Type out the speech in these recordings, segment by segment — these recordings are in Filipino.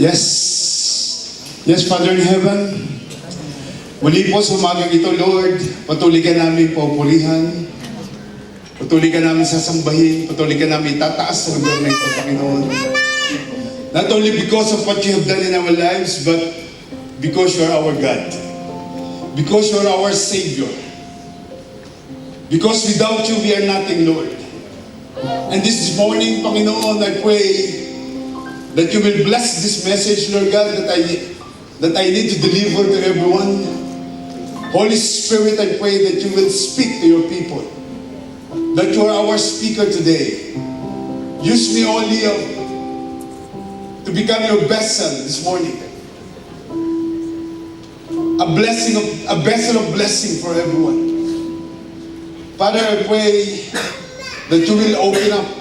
Yes. Yes, Father in Heaven. Muli po sa umagang ito, Lord, patuloy ka namin paupurihan. Patuloy ka namin sasambahin. Patuloy ka namin tataas sa lugar na ito, Panginoon. Not only because of what you have done in our lives, but because you are our God. Because you are our Savior. Because without you, we are nothing, Lord. And this morning, Panginoon, I pray that you will bless this message, Lord God, that I need to deliver to everyone. Holy Spirit, I pray that you will speak to your people. That you are our speaker today. Use me only to become your vessel this morning. A vessel of blessing for everyone. Father, I pray that you will open up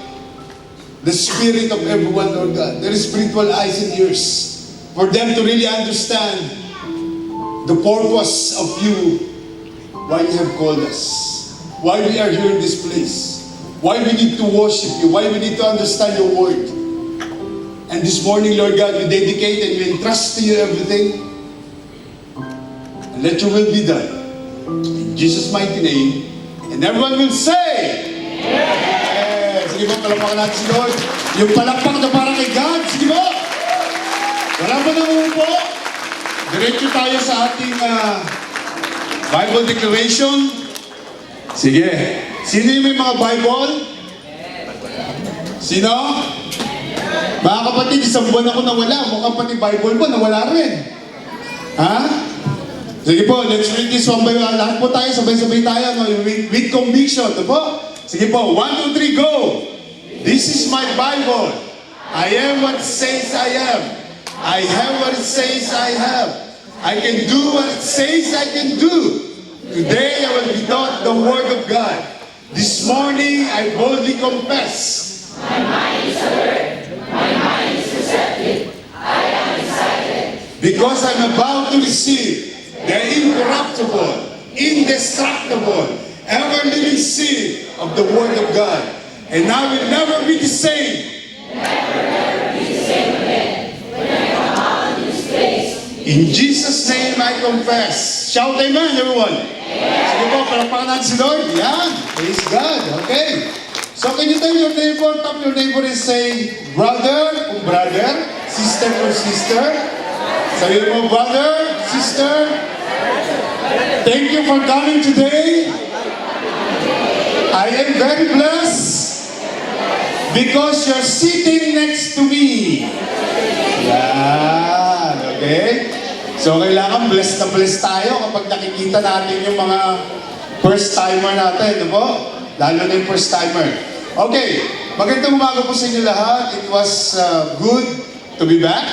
the spirit of everyone, Lord God. Their spiritual eyes and ears for them to really understand the purpose of you, why you have called us, why we are here in this place, why we need to worship you, why we need to understand your word. And this morning, Lord God, we dedicate and we entrust to you everything. And let your will be done. In Jesus' mighty name. And everyone will say, yes! Sige po, palakpakan natin si Lord. Yung palakpak na para kay God, sige po! Wala pa na po. Diretso tayo sa ating Bible declaration. Sige. Sino yung may mga Bible? Sino? Mga kapatid, isang buwan ako nawala. Mukhang pati Bible mo, nawala rin. Ha? Sige po, let's read this one by one. Lahat po tayo, sabay-sabay tayo. No? With conviction. Ito po. Sige po, 1, 2, 3, go! This is my Bible. I am what it says I am. I have what it says I have. I can do what it says I can do. Today I will be taught the Word of God. This morning I boldly confess. My mind is alert. My mind is receptive. I am excited. Because I'm about to receive the incorruptible, indestructible, ever-living seed of the Word of God. And I will never be the same. Never be the same again. When I come out of this place. In Jesus' name I confess. Shout amen, everyone. Sige po, palakpakan natin si Lord. Yan. Praise God. Okay. So can you tell your neighbor, tap your neighbor and say, brother, sister or sister. Sabi mo, brother, sister, thank you for coming today. I am very blessed because you're sitting next to me. Yan, okay? So kailangan blessed na blessed tayo kapag nakikita natin yung mga first timer natin, di ba? Lalo na yung first timer. Okay, magandang umaga po sa inyo lahat. It was good to be back.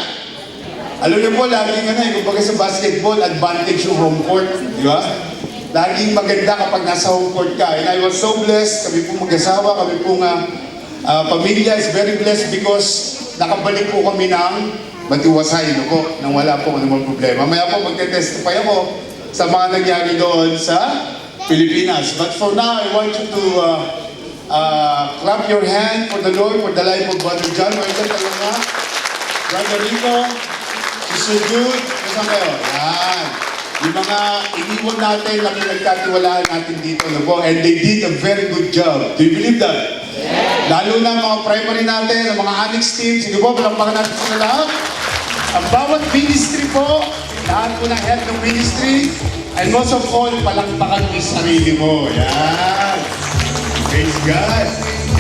Alam niyo po, laging kumbaga sa basketball, advantage yung home court, di ba? Laging maganda kapag nasa home court ka. And I was so blessed, kami po mag-asawa, kami po pamilya is very blessed because nakabalik po kami ng matiwasay, no po, nang wala po anumang problema. Maya po magte-testify ako sa mga nangyari doon sa Pilipinas. But for now, I want you to clap your hand for the Lord, for the life of Brother John. Welcome tayo nga. Brother Rico, Sister Jude, kasama kayo? Yan. Yung mga iniwan natin, na pinagkatiwalaan natin dito, no po? And they did a very good job. Do you believe that? Yeah. Lalo na mga primary natin, ang mga annex team. Sige po, palakpakan natin sila lahat. Ang bawat ministry po, lahat po ng head ng ministry, and most of all, palakpakan mo yung sarili mo. Yan. Praise God.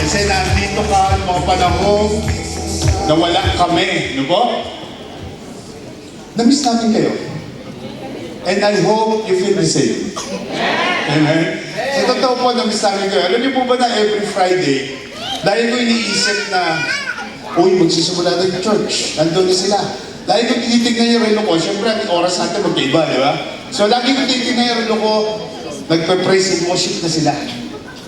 Kasi nandito ka ang mga panahon na wala kami. No po? Namiss natin kayo. And I hope you feel the same. Amen? Sa totoo po, namiss namin kayo. Alam niyo po ba na every Friday, dahil ko iniisip na, uy, magsisimula na yung church. Nandun na sila. Dahil ko tinitignan yung relo ko, syempre, ang oras natin magkaiba, di ba? So, lagi ko tinitignan yung relo ko, nagpe-praise and worship na sila.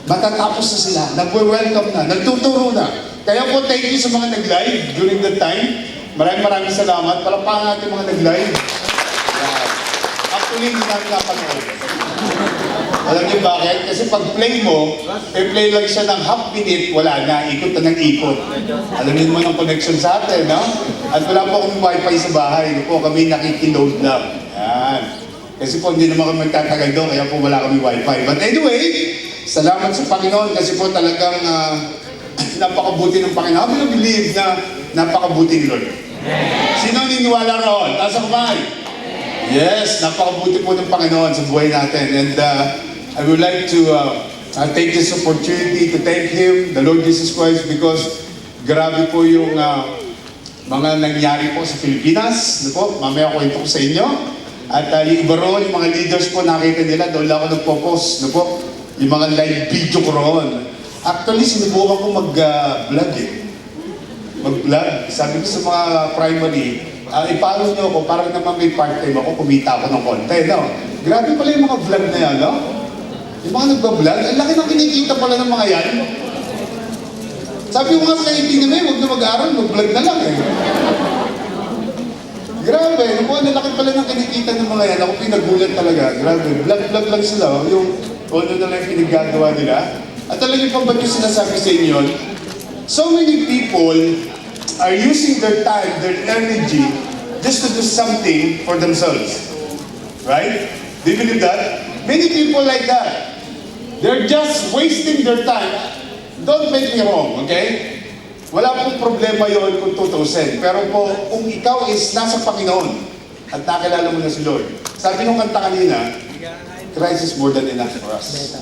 Matatapos na sila. Nagwe-welcome na. Nagtuturo na. Kaya po, thank you sa mga nag-live during that time. Maraming salamat. Palakpakan natin mga nag-live. Actually, hindi namin napanood. Alam niyo bakit? Kasi pag play mo, play lang siya ng half minute, wala na, ikot na ng ikot. Alamin mo ng connection sa atin, no? At wala po akong wifi sa bahay, hindi po kami nakikiload lang. Yan. Kasi po hindi naman kami magtatagal doon, kaya po wala kami wifi. But anyway, salamat sa Panginoon kasi po talagang napakabuti ng Panginoon. I believe na napakabuti ni Lord. Sino niniwala roon? Taas ang kamay. Yes, napakabuti po ng Panginoon sa buhay natin. And I would like to take this opportunity to thank Him, the Lord Jesus Christ, because grabe po yung mga nangyari po sa Pilipinas. Ano po? Mamaya ko ito sa inyo. At yung iba roon, yung mga leaders po, nakita nila, doon lang ako nagpo-post. Ano po? Yung mga live video ko roon. Actually, sinubukan ko mag-vlog mag-vlog. Sabi ko sa mga primary, ipalo nyo ako, parang naman may part-time ako, kumita ako ng konti, no? Grabe pala yung mga vlog na yan, no? Yung mga nagbablog, ang laki ng kinikita pala ng mga yan. Sabi ko nga sa kaibigan namin, huwag na mag-aaral, mag-vlog na lang eh. Grabe, ang laki pala ng kinikita ng mga yan. Ako pinagulat talaga, grabe. Vlog lang sila, yung ano na lang pinagagawa nila. At alam niyo pa ba't yung sinasabi sa inyo? So many people are using their time, their energy, just to do something for themselves. Right? Do you believe that? Many people like that. They're just wasting their time. Don't make me wrong, okay? Wala pong problema yon kung tutusin. Pero po, kung ikaw is nasa Panginoon at nakilala mo na si Lord, sabi nung kanta kanina, Christ is more than enough for us.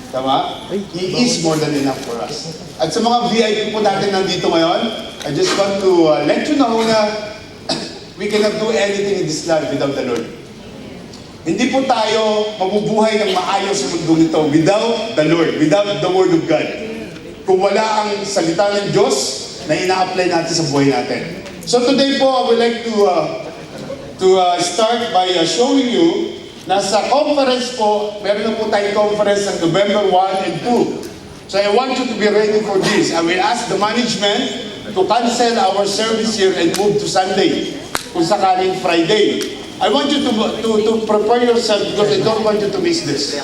Tama? He is more than enough for us. At sa mga VIP po natin nandito ngayon, I just want to let you know na we cannot do anything in this life without the Lord. Hindi po tayo mabubuhay ng maayos sa mundo nito without the Lord, without the Word of God. Kung wala ang salita ng Diyos na ina-apply natin sa buhay natin. So today po, I would like to start by showing you na sa conference po, meron na po tayong conference ng November 1 and 2. So I want you to be ready for this. I will ask the management to cancel our service here and move to Sunday. Kung sakaling Friday. I want you to prepare yourself because I don't want you to miss this.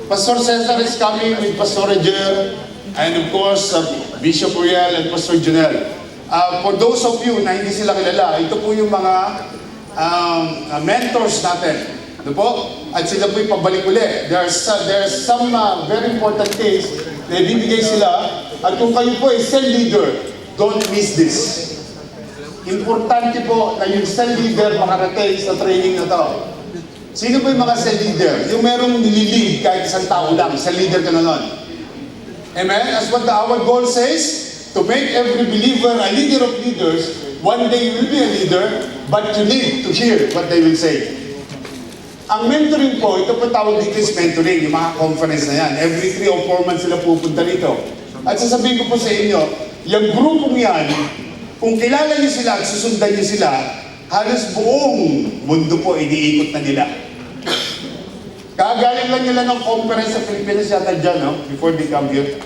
Pastor Cesar is coming with Pastor Roger and of course Bishop Uriel and Pastor Junel. For those of you na hindi sila kilala, ito po yung mga mentors natin. Ano po? At sila po'y pabalik uli. There's some very important things na ibibigay sila. At kung kayo po ay cell leader, don't miss this. Importante po na yung cell leader makarating sa training na to. Sino po yung mga cell leader? Yung merong nililid kahit isang tao lang, cell leader ka na nun. Amen? As what our goal says, to make every believer a leader of leaders, one day you will be a leader, but you need to hear what they will say. Ang mentoring po, ito po tawag dito is mentoring, yung mga conference na yan. Every 3 or 4 months sila pupunta rito. At sasabihin ko po sa inyo, yung grupong yan, kung kilala niyo sila at susundan niyo sila, halos buong mundo po iniikot na nila. Kagaling lang nila ng conference sa Pilipinas yata dyan, no? Before they come here.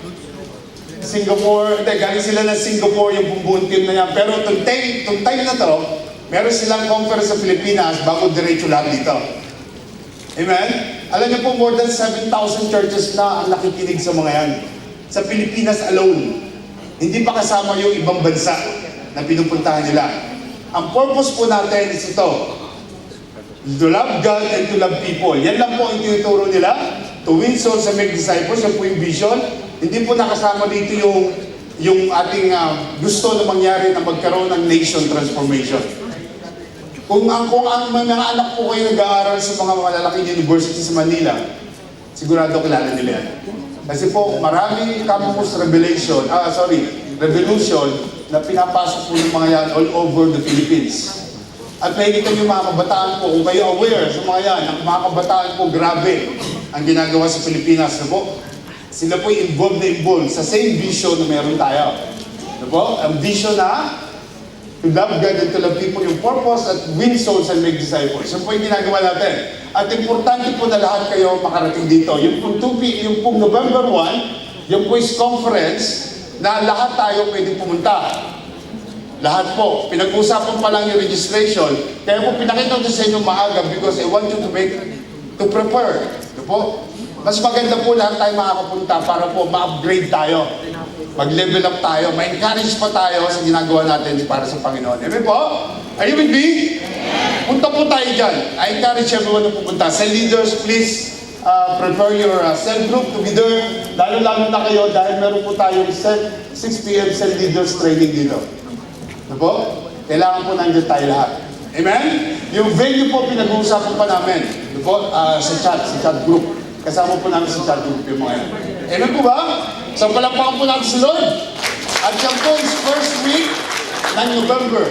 Singapore, galing sila ng Singapore, yung buong team na yan. Pero itong time na to, meron silang conference sa Pilipinas bago diretso lahat dito. Amen? Alam niyo po, more than 7,000 churches na ang nakikinig sa mga yan. Sa Pilipinas alone. Hindi pa kasama yung ibang bansa na pinupuntahan nila. Ang purpose po natin is ito. To love God and to love people. Yan lang po ang tinuturo nila. To win souls and make disciples. Yan po yung vision. Hindi po nakasama dito yung ating gusto na mangyari na magkaroon ng nation transformation. Kung ang mga anak po kayo nag-aaral sa mga malalaking university sa Manila, sigurado kilala nila yan. Kasi po, maraming campus revolution na pinapasok po ng mga yan all over the Philippines. At makikita niyo mga kabataan po, kung kayo aware sa mga yan, ang mga kabataan po, grabe ang ginagawa sa Pilipinas. No po? Sila po involved sa same vision na meron tayo. No po? Ang vision na to love God and to love people, yung purpose at win souls and make disciples. Yan po yung ginagawa natin. At importante po na lahat kayo makarating dito. Yung pong November 1, yung quiz conference, na lahat tayo pwedeng pumunta. Lahat po. Pinag-usapan pa lang yung registration. Kaya po pinakita ko sa inyo maaga because I want you to prepare. Ito po. mas maganda po lahat tayo makakapunta para po ma-upgrade tayo. Mag-level up tayo, ma-encourage pa tayo sa ginagawa natin para sa Panginoon. Amen po? Are you with me? Punta po tayo dyan. I encourage everyone na pupunta. Cell leaders, please prepare your cell group to be there. Lalo-lalo na kayo dahil meron po tayong 6 p.m. cell leaders training dito. Ano po? Kailangan po nandiyan tayo lahat. Amen? Yung venue po pinag-uusapan pa namin. Ano po? Sa chat group. Kasama po namin sa chat group yung mga yan. Amen po ba? So palakpakan po natin si Lord. At yan po is first week ng November.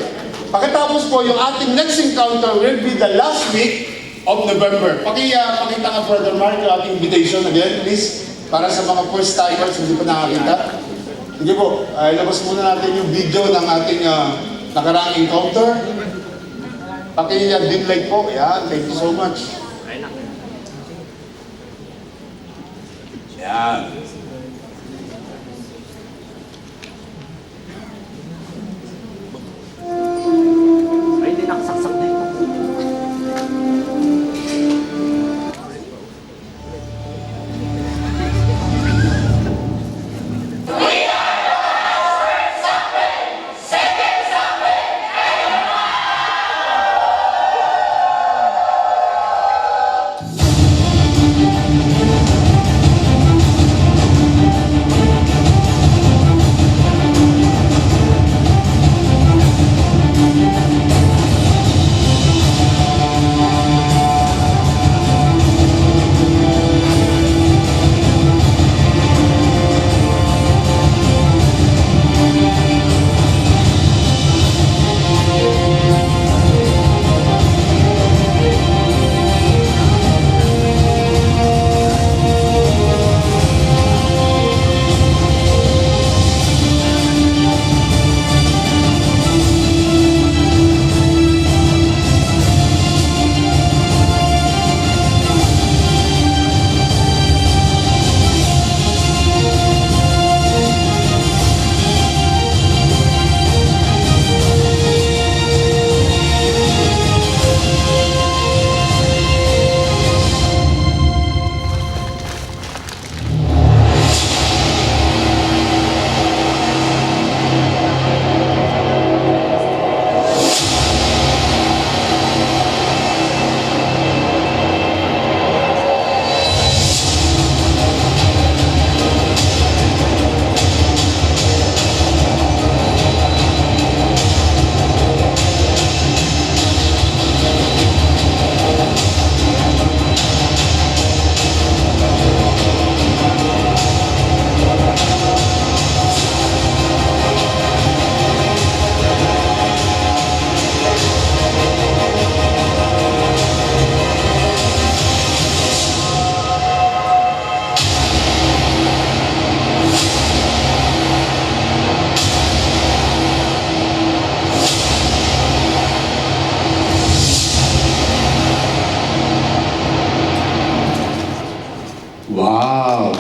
Pagkatapos po, yung ating next encounter will be the last week of November. Pakita nga, Brother Mark, yung ating invitation again, please. Para sa mga first timers, hindi pa nakakita. Sige po, ilabas muna natin yung video ng ating nakaraang encounter. Dim light po. Yan, thank you so much. Yan. Ay, hindi nakasaksak dito.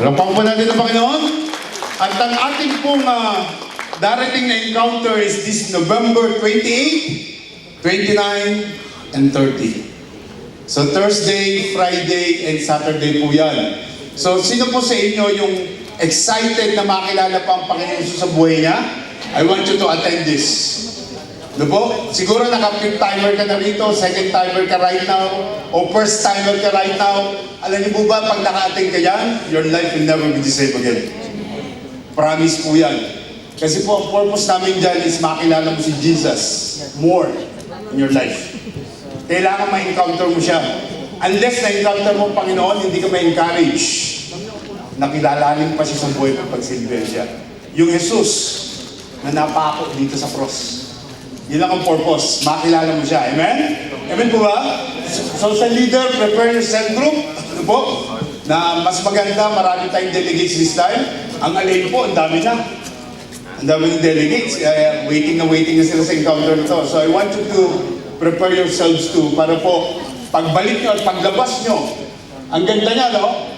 Palakpakan po natin ang Panginoon. At ang ating pong darating na encounter is this November 28, 29, and 30. So Thursday, Friday, and Saturday po yan. So sino po sa inyo yung excited na makilala pa ang Panginoon sa buhay niya? I want you to attend this. Ano po? Siguro naka-fifth timer ka na rito, second timer ka right now, o first timer ka right now. Alam niyo po ba, pag naka-attend ka yan, your life will never be the same again. Promise po yan. Kasi po, ang purpose namin dyan is makilala mo si Jesus more in your life. Kailangan ma-encounter mo siya. Unless na-encounter mo ang Panginoon, hindi ka ma-encourage. Nakilalanin pa siya sa buhay mo pag silbihan siya. Yung Jesus na napako dito sa cross. Yun lang ang purpose. Makilala mo siya. Amen? Amen po ba? So sa leader, prepare your cell group. Ano po? Na mas maganda, marami tayong delegates this time. Ang alay po, ang dami na. Ang dami ng delegates. Waiting na sila sa encounter nito. So I want you to prepare yourselves too para po pagbalik nyo at paglabas nyo. Ang ganda niya, no?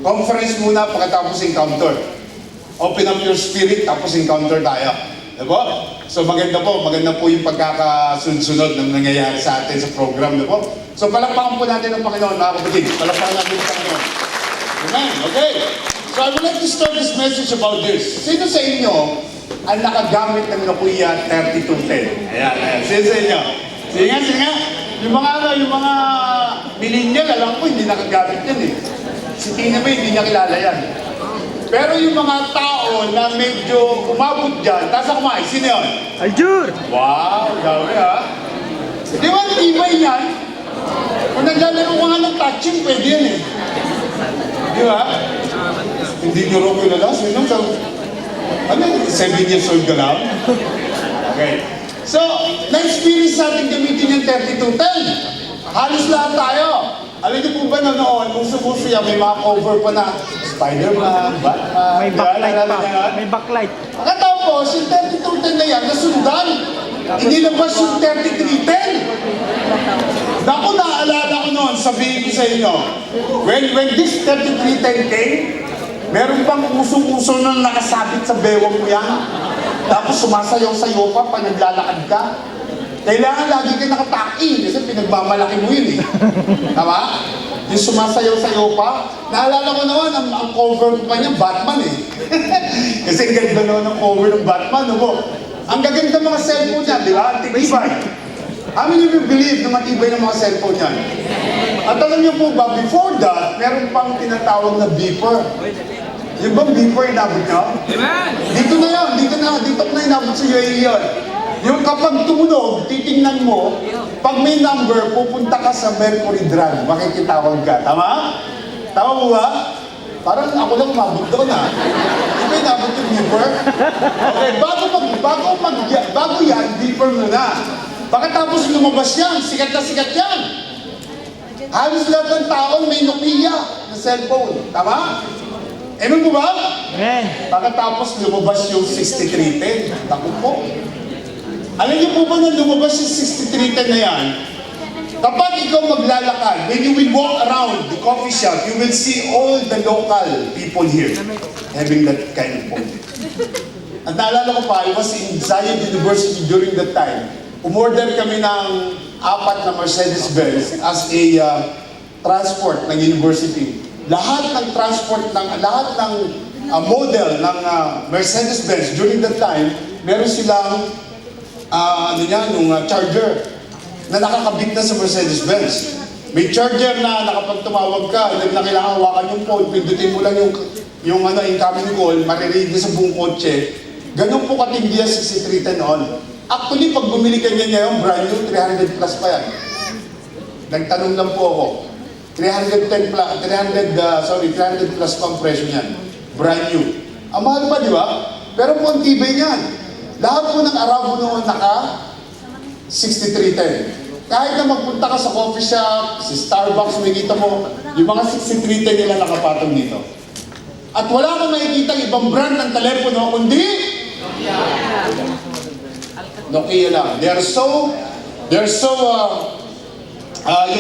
Conference muna pagkatapos encounter. Open up your spirit tapos encounter tayo. Diba? So maganda po yung pagkakasunod-sunod ng nangyayari sa atin sa program. Diba? So palakpakan po natin ang Panginoon, mga kapatid. Palakpakan natin ang Panginoon. Amen. Okay. So I would like to start this message about this. Sino sa inyo ang nakagamit ng Nokia 3210? Ayan, ayan. Sino sa inyo? Sige nga, sige nga. Yung mga millennial, alam ko, hindi nakagamit yan eh. Si Tina May, hindi niya kilala yan. Pero yung mga tao na medyo umabot dyan, taas ako kumain, sino yun? Aljur! Wow, gawi ha. Di ba tibay yan? Kung naglalaro ka nga ng touching, pwede yan eh. Di ba? Hindi nyo rin kilala. Sino? Ano? 7 years old ka lang? Okay. So, na-experience natin gamitin yung 3210. Halos lahat tayo. Alam niyo po ba na noon, kung subuso yan, may mga cover pa na Spider-Man, Batman, May di ba? backlight Naalala pa. niyo yan? May backlight. Pagkatapos, yung 3210 na yan, nasundan. Inilabas yung 3310. Naku, naalala ko noon, sabihin ko sa inyo, when this 3310 came, meron pang usong-uso na nakasabit sa bewang mo yan. Tapos sumasayaw sa'yo pa pag naglalakad ka. Kailangan lagi ka nakataking kasi pinagmamalaki mo yun eh. Tama? Yung sumasayaw-sayaw pa. Naalala ko naman, ang cover pa niya, Batman eh. Kasi ang ganda naman ng cover ng Batman. No? Ang gaganda mga cellphone niya, di ba? Tibay. How many of you believe na matibay ng mga cellphone niyan? At alam niyo po ba, before that, meron pang tinatawag na beeper. Yung bang beeper inabot niyo? Amen! Dito na yun, dito na inabot sa UAE yun. Yung kapag tumunog, titingnan mo, pag may number, pupunta ka sa Mercury Drive, makikitawag ka. Tama? Tama mo ba? Parang ako lang umabot doon ha. Di ba inabot yung beeper? Okay, bago yan, beeper muna. Pagkatapos lumabas yan, sikat na sikat yan. Halos lahat ng taon may Nokia na cellphone. Tama? Amen po ba? Amen. Pagkatapos lumabas yung 6310. Naku po. Alam niyo po ba na lumabas yung 6310 na yan? Kapag ikaw maglalakad, when you will walk around the coffee shop, you will see all the local people here having that kind of phone. At naalala ko pa, I was in Zayed University during that time. Umorder kami ng 4 na Mercedes-Benz as a transport ng university. Lahat ng model ng Mercedes-Benz during that time, meron silang charger na nakakabit na sa Mercedes-Benz. May charger na nakapagtumawag ka, hindi na kailangan hawakan yung phone, pindutin mo lang yung incoming call, maririnig na sa buong kotse. Ganun po katindi ang 6310 noon. Actually, pag bumili ka niya ngayon, brand new, 300 plus pa yan. Nagtanong lang po ako. 300 plus pa ang presyo niyan. Brand new. Ang mahal pa, di ba? Pero po ang tibay niyan. Lahat po ng Arabo noon naka 6310. Kahit na magpunta ka sa coffee shop, sa Starbucks, makikita mo, yung mga 6310 nila nakapatong dito. At wala kang makikita ibang brand ng telepono, kundi Nokia lang. They're so, yung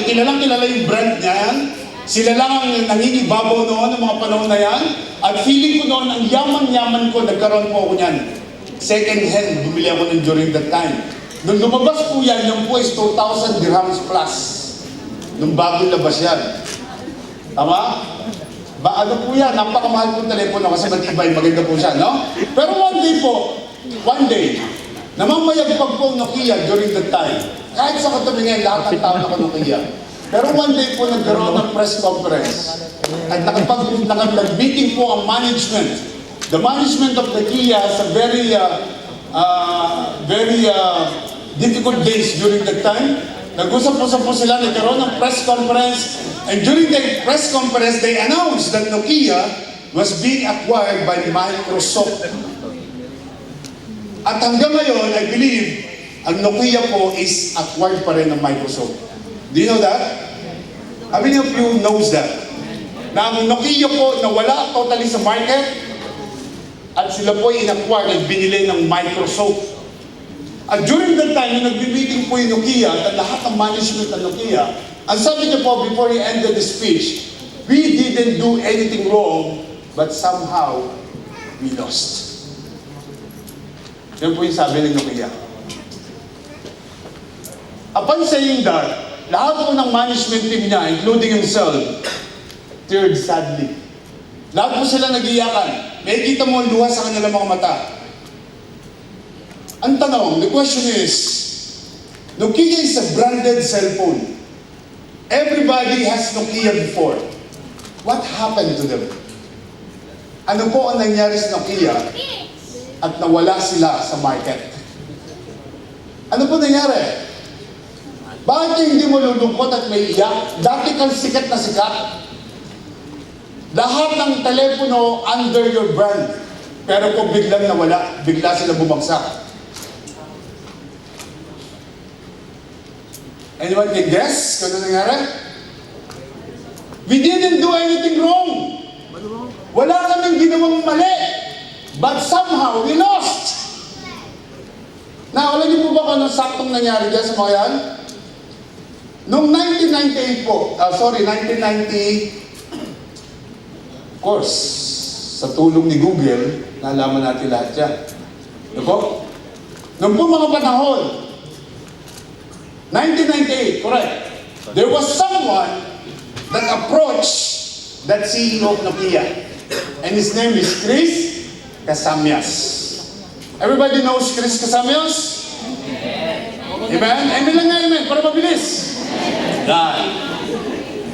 kilala yung brand niyan, sila lang ang nangingibabaw noon ng mga panahon na yan, at feeling ko noon, ang yaman-yaman ko, nagkaroon po ako niyan. Second hand, bumili ako nun during that time. Nung lumabas po yan, yung po is 2,000 dirhams plus. Nung bagong labas yan. Tama? Ano po yan, napakamahal po telepono kasi matibay, maganda po siya, no? Pero one day, namamayagpag po ang Nokia during that time. Kahit sa katabi ngayon, lahat ng tao naka-Nokia. Pero one day po nagkaroon ng press conference at nag-meeting po ang management. The management of Nokia has a very difficult days during that time. Nag-usap-usap po sila, nagkaroon ng press conference, and during the press conference, they announced that Nokia was being acquired by Microsoft. At hanggang ngayon, I believe, ang Nokia po is acquired pa rin ng Microsoft. Do you know that? How many of you knows that? Na ang Nokia po nawala totally sa market, at sila po in-acquire at binili ng Microsoft. At during that time, yung nagbi-meeting po yung Nokia at lahat ng management ng Nokia, ang sabi niya po before he ended the speech, we didn't do anything wrong, but somehow, we lost. Yan po yung sabi ng Nokia. Upon saying that, lahat po ng management team niya, including himself, teared sadly. Lahat po sila nag-iyakan. May kita mo ang luha sa kanilang mga mata. Ang tanong, the question is, Nokia is a branded cellphone. Everybody has Nokia before. What happened to them? Ano po ang nangyari sa Nokia at nawala sila sa market? Ano po nangyari? Bakit hindi mo lulungkot at may iyak? Dati kang sikat na sikat. Lahat ng telepono under your brand. Pero kung biglang nawala, bigla sila bumagsak. Anyone can guess kung ano nangyari? We didn't do anything wrong. Wala kaming ginawang mali. But somehow, we lost. Alam niyo po ba kung anong saktong nangyari dyan sa mga yan? Noong 1998 po, 1990, of course, sa tulong ni Google, nalaman natin lahat yan. Ano po? Noong po mga panahon, 1998, correct. There was someone that approached that CEO of Nokia. And his name is Chris Casamyas. Everybody knows Chris Casamyas? Amen? Amen lang nga, amen, para mabilis. God.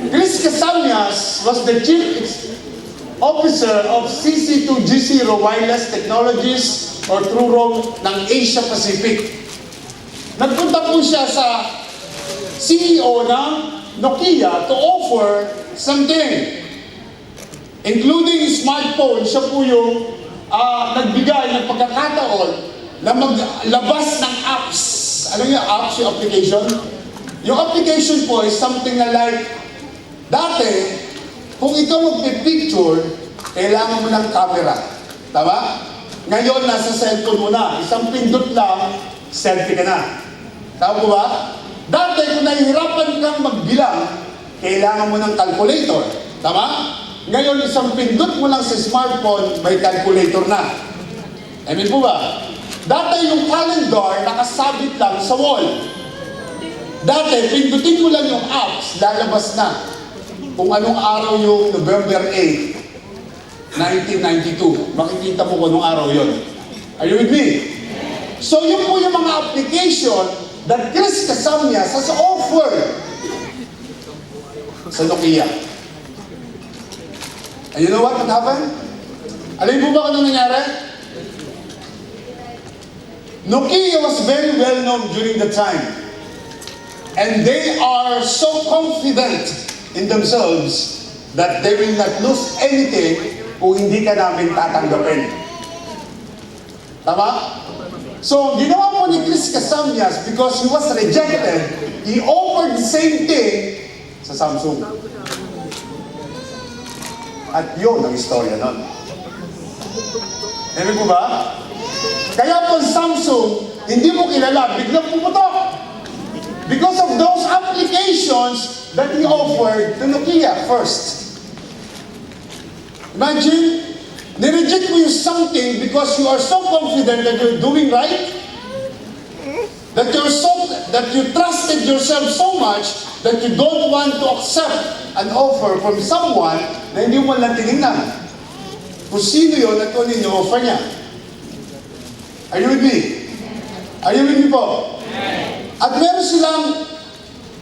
Chris Casamyas was the chief officer of CC2G0 Wireless Technologies or Truro ng Asia Pacific. Nagpunta po siya sa CEO ng Nokia to offer something. Including smartphone, siya po yung nagbigay ng pagkakataon na maglabas ng apps. Ano yung apps, yung application? Yung application po is something na like, dati, kung ikaw magpipicture, kailangan mo ng camera. Tama? Ngayon, nasa cellphone mo na. Isang pindot lang, selfie ka na. Tama po ba? Dati, kung nahihirapan kang magbilang, kailangan mo ng calculator. Tama? Ngayon, isang pindot mo lang sa smartphone, may calculator na. Amen po ba? Dati, yung calendar, nakasabit lang sa wall. Dati, pindutin mo lang yung apps, lalabas na. Kung anong araw yung November 8, 1992. Makikita mo kung anong araw yon. Are you with me? So, yun po yung mga application that Chris Casamyas has offered sa Nokia. And you know what happened? Alam mo ba kung ano nangyari? Nokia was very well known during the time. And they are so confident in themselves that they will not lose anything kung hindi ka namin tatanggapin. Tama? So, ginawa po ni Chris Casamyas because he was rejected, he offered the same thing sa Samsung. At yun ang istorya nun. Alam mo ba? Kaya po Samsung, hindi mo kilala, biglang pumutok. Because of those applications that he offered to Nokia first. Imagine, nireject mo yung something because you are so confident that you're doing right, that you trusted yourself so much that you don't want to accept an offer from someone na hindi mo lang tinignan. Kung sino yun at kung ano yung offer niya. Are you with me? Are you with me po? At meron silang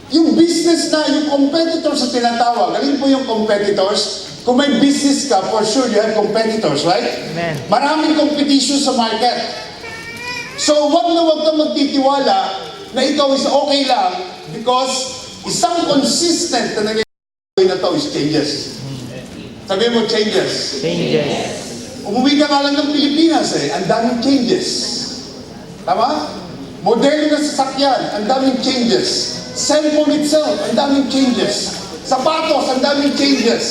yung business na, yung competitors sa tinatawag. Alin po yung competitors? Kung may business ka, for sure you have competitors, right? Amen. Maraming competition sa market. So, wag kang magtitiwala na ikaw is okay lang because isang consistent na nangyayari na to is changes. Sabi mo, changes. Changes. Umuwi ka nga lang ng Pilipinas ang daming changes. Tama? Modelo na sasakyan, ang daming changes. Cellphone itself, ang daming changes. Sapatos, ang daming changes.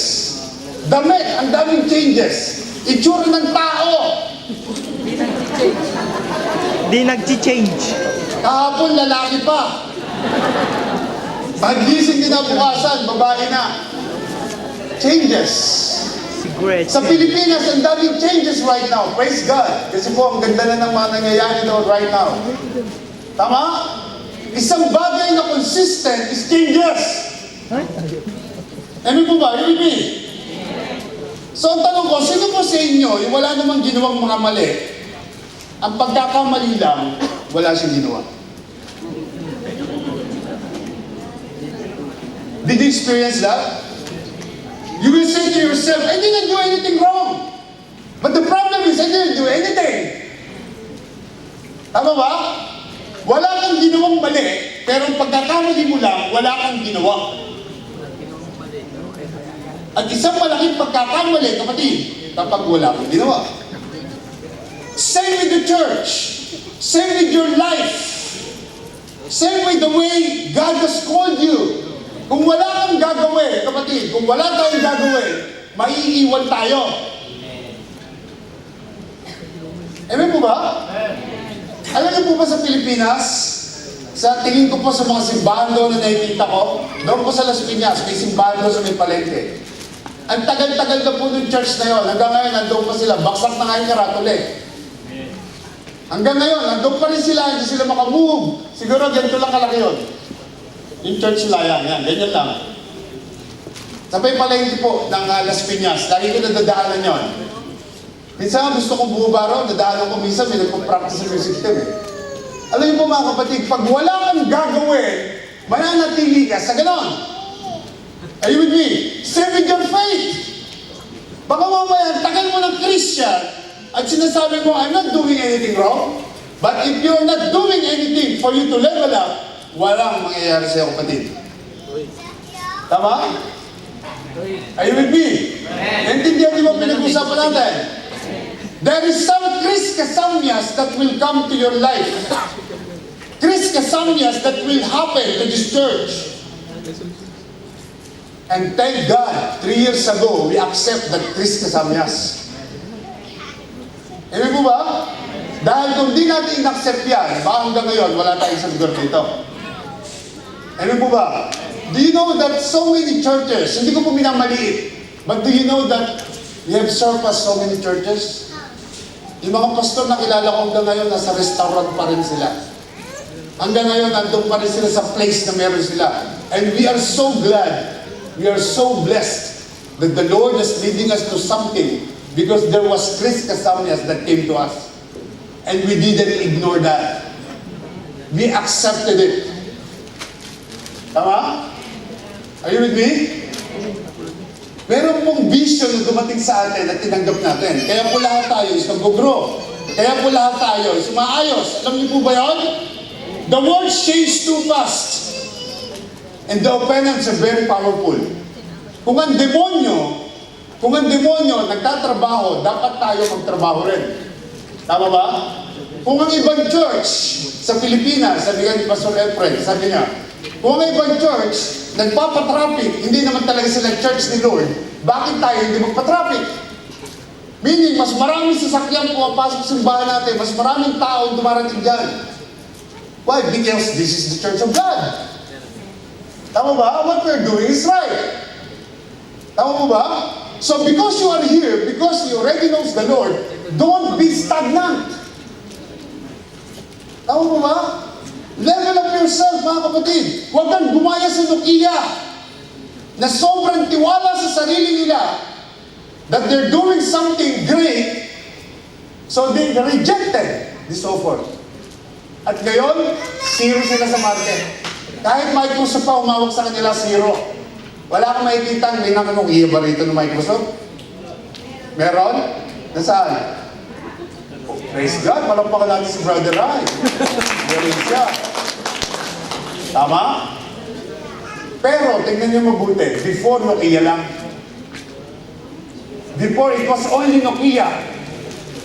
Damit, ang daming changes. Itsura ng tao. Di nag-change. Kahapon, lalaki pa. Pag-gising kinabukasan, babae na. Changes. Sigurate. Sa Pilipinas, ang daming changes right now. Praise God. Kasi po, ang ganda na ng mga nangyayari doon right now. Tama? Isang bagay na consistent is changes. Ano po ba? You with me? So ang tanong ko, sino po sa inyo, yung wala namang ginawang mga mali, ang pagkakamali lang, wala siyang ginawa? Did you experience that? You will say to yourself, I didn't do anything wrong. But the problem is, I didn't do anything. Tama ba? Wala kang ginawang mali, pero ang pagkakamali mo lang, wala kang ginawa. At isang malaking pagkakamali, kapatid, kapag wala kang ginawa. Same with the church. Same with your life. Same with the way God has called you. Kung wala kang gagawin, kapatid, kung wala tayong gagawin, maiiwan tayo. Amen po ba? Alam niyo po ba sa Pilipinas, sa tingin ko po sa mga simbahan doon na nakikita ko, doon po sa Las Piñas, may simbahan doon sa may palengke. Ang tagal-tagal na po ng church na yun, hanggang ngayon, nandun pa sila, baksak na nga yung karatuli. Hanggang ngayon, nandun pa rin sila, hindi sila makamove. Siguro ganito lang kalaki yun. Yung church nila yan, ganyan lang. Sabay palengke po ng Las Piñas, lagi ko nadadaanan yun. Minsan gusto kong bumubaro, nadaanan ko minsan, may nagpa-practice sa music team eh. Alam niyo po mga kapatid, pag wala kang gagawin, mananatili ka sa ganon. Are you with me? Same with your faith. Baka mamaya, tagal mo ng Christian at sinasabi mo, I'm not doing anything wrong. But if you're not doing anything for you to level up, walang mangyayari sa'yo, kapatid. Tama? Are you with me? Naintindihan niyo ba pinag-usapan natin? There is some Chris Casamyas that will come to your life. Chris Casamyas that will happen to this church. And thank God, 3 years ago, we accept that Chris Casamyas. Amen po ba? Dahil kung di natin in-accept yan, baka hanggang ngayon, wala tayong sa lugar dito. Amen po ba? Do you know that so many churches, hindi ko po minamaliit, but do you know that we have surpassed so many churches? Yung mga pastor na kilala ko hanggang ngayon, nasa restaurant pa rin sila. Hanggang ngayon, nandun pa rin sila sa place na meron sila. And we are so glad, we are so blessed that the Lord is leading us to something because there was Chris Casamyas that came to us. And we didn't ignore that. We accepted it. Tama? Are you with me? Meron pong vision na dumating sa atin at tinanggap natin. Kaya po lahat tayo is nag-grow. Kaya po lahat tayo is maayos. Alam niyo po ba yun? The world changes too fast. And the opponents are very powerful. Kung ang demonyo nagtatrabaho, dapat tayo magtrabaho rin. Tama ba? Kung ang ibang church sa Pilipinas, sabi nga ni Pastor Efren, sabi niya, kung ang ibang church nagpapatraffic, hindi naman talaga sila church ni Lord, bakit tayo hindi magpatraffic? Meaning, mas maraming sasakyan pumapasok sa simbahan natin, mas maraming tao dumarating dyan. Why? Because this is the church of God. Tama ba? What we're doing is right. Tama mo ba? So because you are here, because you already knows the Lord, don't be stagnant. Tama mo ba? Level up yourself, mga kapatid. Huwag kang gumaya sa Nokia na sobrang tiwala sa sarili nila that they're doing something great, so they rejected this offer. At ngayon, zero sila sa market. Kahit Microsoft pa umawag sa kanila, zero. Wala kang makikita, may Nokia ba rito ng Microsoft? Meron? Nasaan? Praise God, malampakan natin si Brother Rai. Galing siya. Tama? Pero, tingnan niyo mabuti, before Nokia lang. Before, it was only Nokia.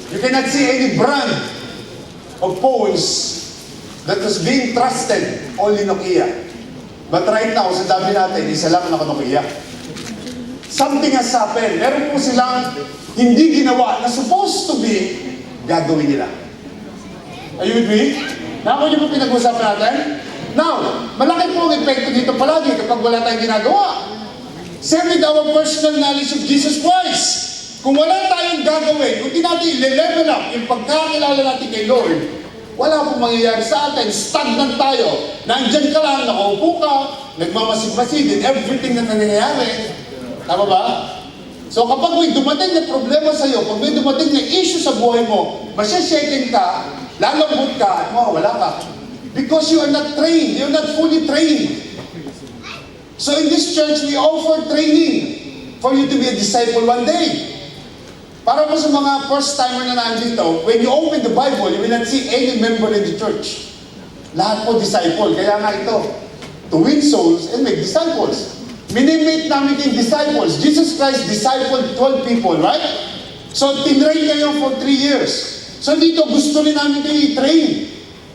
You cannot see any brand of phones that was being trusted, only Nokia. But right now, sa dami natin, isa lang naka-Nokia. Something has happened. Meron po silang hindi ginawa na supposed to be gagawin nila. Are you with me? Nakakot niyo po pinag-usapan natin? Now, malaki po ang epekto dito palagi kapag wala tayong ginagawa. Same with our personal knowledge of Jesus Christ. Kung wala tayong gagawin, kung di natin i-level up yung pagkakilala natin kay Lord, wala pong mangyayari sa atin. Stagnant tayo. Nandyan ka lang, nakaupo ka, nagmamasid-masid in everything na nangyayari. Tama ba? So kapag may dumating na problema sa iyo, pag may dumating na issue sa buhay mo, masyashaken ka, lalambot ka, wala ka. Because you are not trained, you're not fully trained. So in this church, we offer training for you to be a disciple one day. Para po sa mga first-timer na nandito, when you open the Bible, you will not see any member in the church. Lahat po disciple. Kaya nga ito, to win souls and make disciples. Minimate namin yung disciples. Jesus Christ discipled 12 people, right? So, tinrain kayo for 3 years. So, dito gusto rin namin kayo i-train.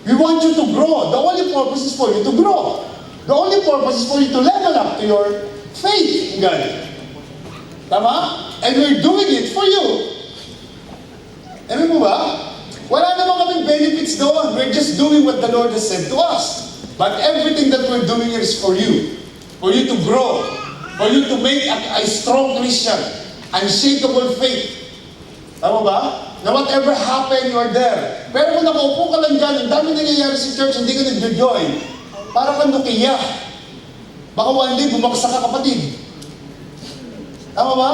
We want you to grow. The only purpose is for you to grow. The only purpose is for you to level up to your faith in God. Tama? And we're doing it for you. Alam mo ba? Wala naman kaming benefits doon. We're just doing what the Lord has said to us. But everything that we're doing is for you. For you to grow. For you to make a strong Christian. Unshakable faith. Tama ba? Na whatever happened, you are there. Pero kung nakaupo ka lang dyan, ang dami nangyayari sa church, hindi ka nag-join. Para kang nukiya. Baka one day, bumaksa ka kapatid. Tama ba?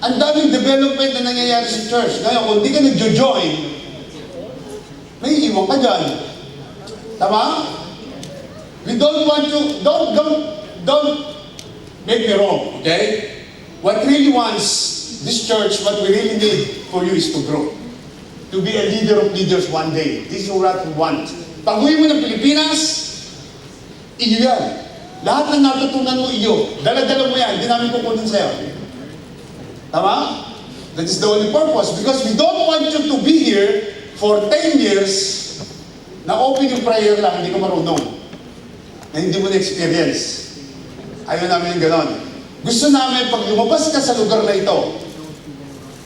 Ang daming development na nangyayari sa church. Ngayon, kung hindi ka nag-join, may iwan ka dyan. Tama? We don't want to, don't make me wrong, okay? What really wants this church, what we really need for you is to grow. To be a leader of leaders one day. This is what we want. Pag-uwi mo ng Pilipinas, iyo yan. Lahat na natutunan mo iyo. Dala-dala mo yan. Hindi namin kukunin sa'yo. Tama? That is the only purpose. Because we don't want you to be here for 10 years na open yung prayer lang, hindi ka marunong. Na hindi mo na-experience. Ayaw namin yung ganon. Gusto namin pag lumabas ka sa lugar na ito,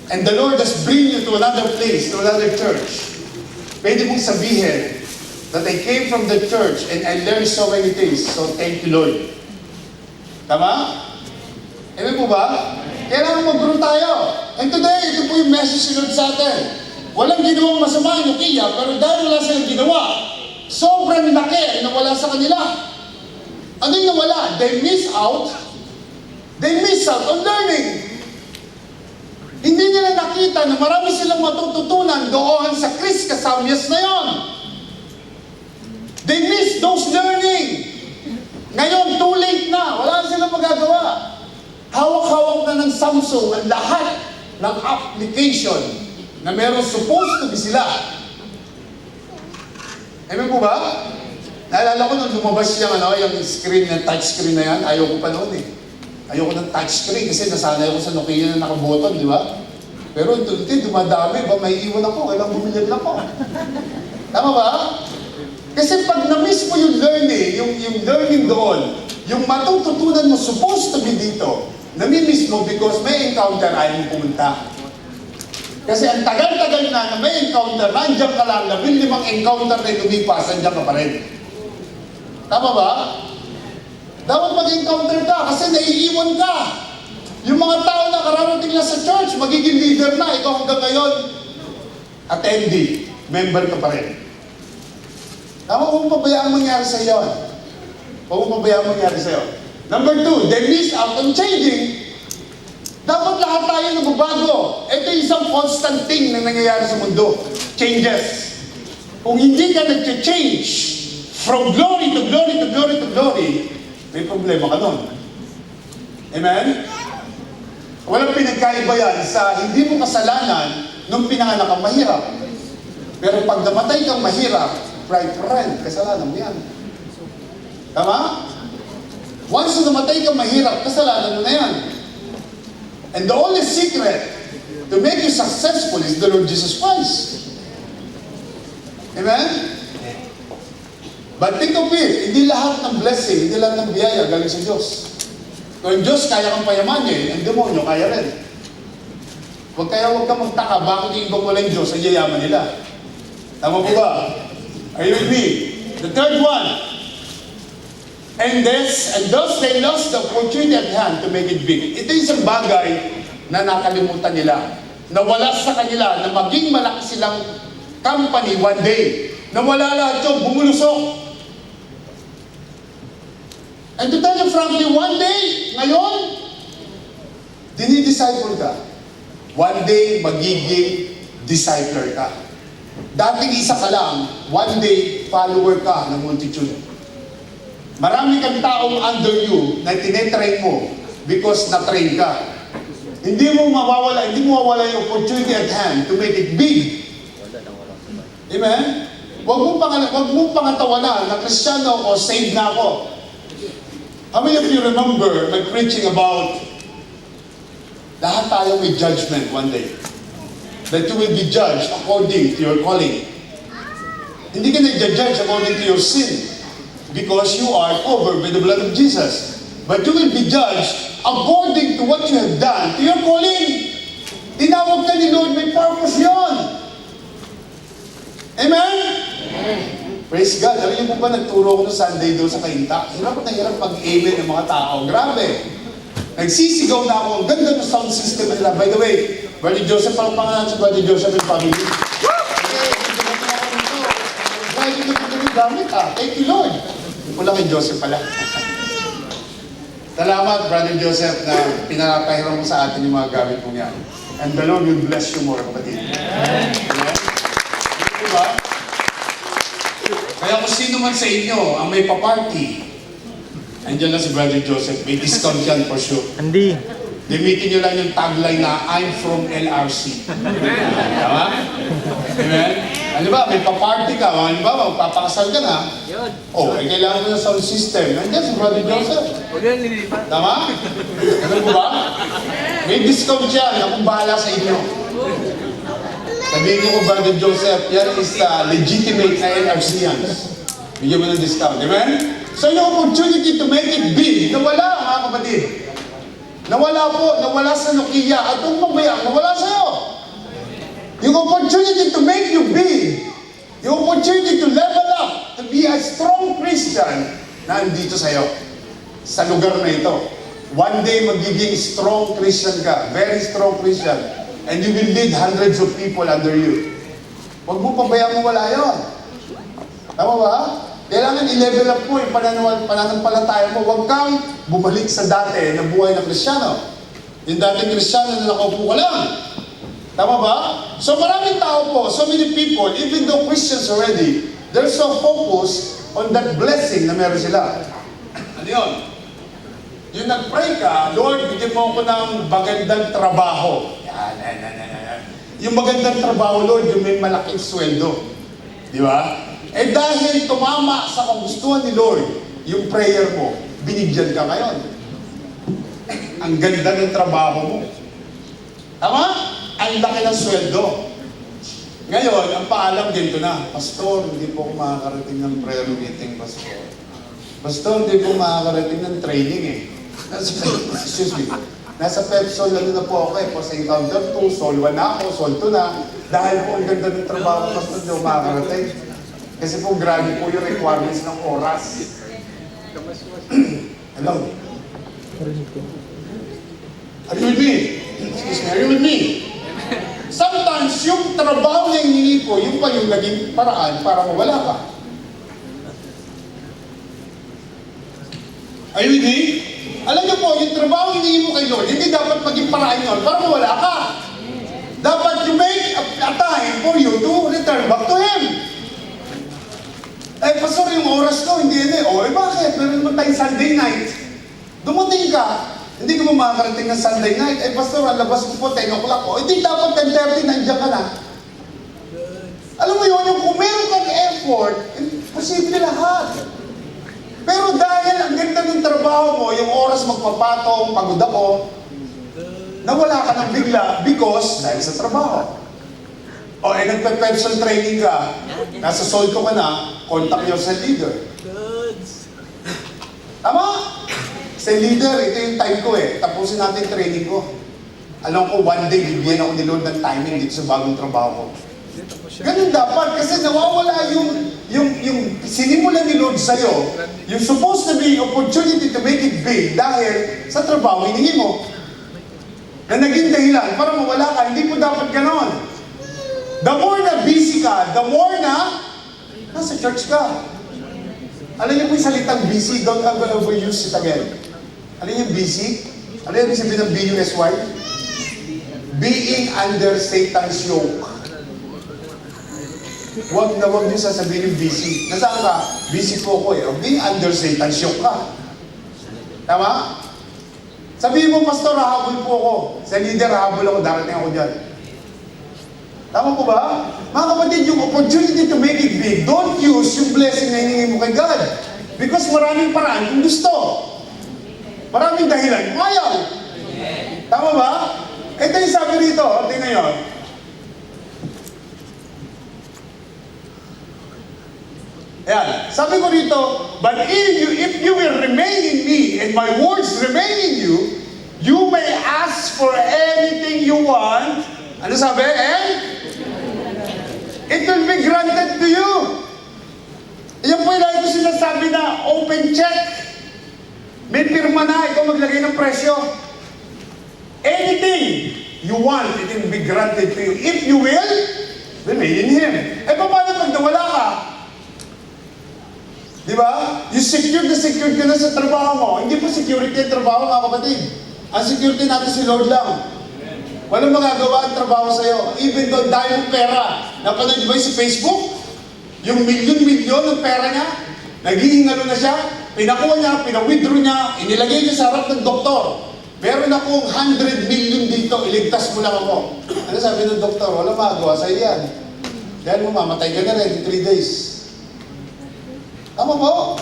and the Lord has bring you to another place, to another church, pwede mong sabihin that I came from the church and I learned so many things. So thank you, Lord. Tama? Amen po ba? Kailangan mag-grow tayo. And today, ito po yung message ni Lord sa atin. Walang ginawang masama yung Nokia, pero dahil wala silang ginawa, sobrang laki na wala sa kanila. Ano yung nawala? They miss out on learning. Hindi nila nakita na marami silang matututunan doon sa Chris Casamyas na yon. They miss those learning. Ngayon, too late na. Wala silang magagawa. Hawak-hawak na ng Samsung ang lahat ng application na meron supposed to be sila. Amen po ba? Naalala ko nung lumabas yung screen, yung touch screen na yan, ayaw ko pa noon eh. Ayoko ng touch screen kasi nasanay ako sa Nokia na nakaboton, di ba? Pero unti-unti, dumadami, may iwan ako, kailang bumili na ako. Tama ba? Kasi pag na-miss mo yung learning, yung learning doon, yung matututunan mo supposed to be dito, nami-miss mo because may encounter, ayaw mo pumunta. Kasi ang tagal-tagal na may encounter, nandiyan ka lang, 15 encounter na lumipas, nandiyan ka pa rin. Tama ba? Dapat mag-encounter ka kasi naiiwan ka. Yung mga tao na kararating na sa church, magiging leader na, ikaw hanggang ngayon, attendee, member ka pa rin. Tama, huwag mo pabayaan mangyari sa iyo. Huwag mo pabayaan mangyari sa iyo. Number 2, they miss out on changing. Dapat lahat tayo nagbabago. Ito yung isang constant thing na nangyayari sa mundo. Changes. Kung hindi ka nag-change from glory to glory to glory to glory, may problema ka nun. Amen? Walang pinagkaiba yan sa hindi mo kasalanan nung pinanganak kang mahirap. Pero pag namatay kang mahirap, friend, kasalanan mo yan. Tama? Once na namatay kang mahirap, kasalanan mo na yan. And the only secret to make you successful is the Lord Jesus Christ. Amen? But think of it, hindi lahat ng blessing, hindi lahat ng biyaya galing sa Diyos. Kung ang Diyos kaya kang payamanin, ang demonyo kaya rin. Huwag kang magtaka, bakit yung iba wala yung Diyos, ang yayaman nila. Tama po ba? Are you with me? The third one. And thus they lost the opportunity at hand to make it big. Ito yung isang bagay na nakalimutan nila. Nawala sa kanila na maging malaki silang company one day. Nawala lahat yun, bumulusok. And to tell you frankly, one day, ngayon, dinidisciple ka. One day, magiging discipler ka. Dating isa ka lang, one day, follower ka ng multitude. Marami kang taong under you na tinetrain mo because na-train ka. Hindi mo mawawala yung opportunity at hand to make it big. Amen? Huwag mo pangatawanan na Kristiyano ako, saved na ako. How many of you remember my preaching about lahat tayo may judgment one day? That you will be judged according to your calling. Hindi ka nag-judge according to your sin because you are covered by the blood of Jesus. But you will be judged according to what you have done to your calling. Tinawag ka ni Lord, may purpose yun. Amen? Praise God. Alam niyo po ba, nagturo ko no Sunday doon sa Kainta? Hirap na hirap pag-amen ng mga tao. Grabe. Nagsisigaw na ako. Ang ganda ng sound system nila. By the way, Brother Joseph, ang pangalan sa Brother Joseph and family. Grabe na po kami gamit Thank you, Lord. Wala kay Joseph pala. Salamat, Brother Joseph, na pinapahiram mo sa atin yung mga gamit mong yan. And the Lord will bless you more, kapatid. Amen? Diba? Kaya kung sino man sa inyo ang may pa-party, andyan na si Brother Joseph, may discount yan for sure. Hindi. Gamitin nyo lang yung tagline na, I'm from LRC. Tama? Amen? Ano ba, may pa-party ka, ano ba, magpapakasal ka na, kailangan mo ng sound system. Nandiyan si Brother Joseph. Tama? Ano po ba? May discount yan, akong bahala sa inyo. Sabihin ko, Brother Joseph, yan is legitimate na LRCians. Bigyan mo ng discount. Amen? So yung opportunity to make it big, nawala mga kapatid. Nawala po, nawala sa Nokia. At kung mamaya, nawala sa'yo. Yung opportunity to make you big, yung opportunity to level up, to be a strong Christian, nandito sa'yo. Sa lugar na ito. One day, magiging strong Christian ka. Very strong Christian. And you will lead hundreds of people under you. Huwag mo pabayaan mo wala yun. Tama ba? Kailangan i-level up mo yung pananampalataya mo. Huwag kang bumalik sa dati na buhay na Kristiyano. Yung dating Kristiyano na nakaupo ka lang. Tama ba? So maraming tao po, so many people, even though Christians already, they're so focused on that blessing na meron sila. Ano yun? Yung nag-pray ka, Lord, bigyan mo ako ng magandang trabaho. Yan. Yung magandang trabaho, Lord, yung may malaking sweldo. Di ba? Eh dahil tumama sa kagustuhan ni Lord, yung prayer mo, binigyan ka ngayon. Ang ganda ng trabaho mo. Tama? Ang laki ng sweldo. Ngayon, ang paalam dito na, Pastor, hindi po ako makakarating ng prayer meeting, Pastor. Pastor, hindi po makakarating ng training Excuse me. Nasa Pepsol, na po ako po sa Encounter 2, Sol 1 na ako, Sol 2 na. Dahil po ang ganda ng trabaho, Pastor, hindi ako makakarating. Kasi po, grabe po yung requirements ng oras. Hello? Are you with me? Excuse me, are you with me? Sometimes, yung trabaho na hinihingi ko, yung pa yung naging paraan para mawala ka. Are you with me? Alam niyo po, yung trabaho hinihingi mo kay Lord, hindi dapat maging paraan yun para mawala ka. Dapat you make a time for you to return back to Him. Eh, Pastor, yung oras ko, hindi yun bakit? Meron naman tayong Sunday night. Dumating ka, hindi ka mo makakarating ng Sunday night. Eh, Pastor, ang labas ko po, 10 o'clock ko. Hindi dapat 10:30, nandiyan ka na. Alam mo yun, yung kung meron kang effort, posible lahat. Pero dahil ang ganda ng trabaho mo, yung oras magpapatong, pagod ako, nawala ka ng bigla because dahil sa trabaho. O, nagpe-personal training ka, nasa soldo ka na, contact your cell leader. Tama? Cell leader, ito yung time ko tapusin natin training ko. Alam ko, one day, bibigyan ako ni Lord ng timing dito sa bagong trabaho ko. Ganun dapat, kasi nawawala yung sinimulan ni Lord sa'yo, yung supposed to be opportunity to make it big dahil sa trabaho hiningi mo. Na naging dahilan para mawala ka, hindi po dapat ganon. The more na busy ka, the more na nasa church ka. Alam niyo po yung salitang busy, don't ever overuse it again. Alam niyo busy? Ano yung ibig sabihin ng BUSY? Being under Satan's yoke. Huwag na huwag niyo sasabihin yung busy. Nasaan ka? Busy po ko eh. Being under Satan's yoke ka. Tama? Sabihin mo, Pastor, hahabol po ako. Sa leader, hahabol ako. Darating ako dyan. Tama po ba? Mga kapatid, yung opportunity to make it big, don't use yung blessing na hiningi mo kay God. Because maraming paraan kung gusto. Maraming dahilan kung ayaw. Tama ba? Ito yung sabi rito, tingnan nyo. Ayan, sabi ko rito, but if you will remain in me and my words remain in you, you may ask for anything you want. Ano sabi? And it will be granted to you. Yan po yung lagi ko sinasabi na open check. May pirma na, ikaw maglagay ng presyo. Anything you want, it will be granted to you. If you will, remain in Him. Eh, paano pag nawala ka? Di ba? You secured ka na sa trabaho mo. Hindi po security ang trabaho, mga kapatid. Ang security natin si Lord lang. Walang magagawa ang trabaho sa'yo. Even though dahil mong pera. Napanood ba sa Facebook? Yung milyon-milyon ng pera niya, naghihingalo na siya, pinakuha niya, pinawithdraw niya, inilagay niya sa harap ng doktor. Meron akong 100 million dito, iligtas mo lang ako. Ano sabi ng doktor? Walang magagawa sa'yo yan. Dahil mamamatay ka na rin in 3 days. Tama po?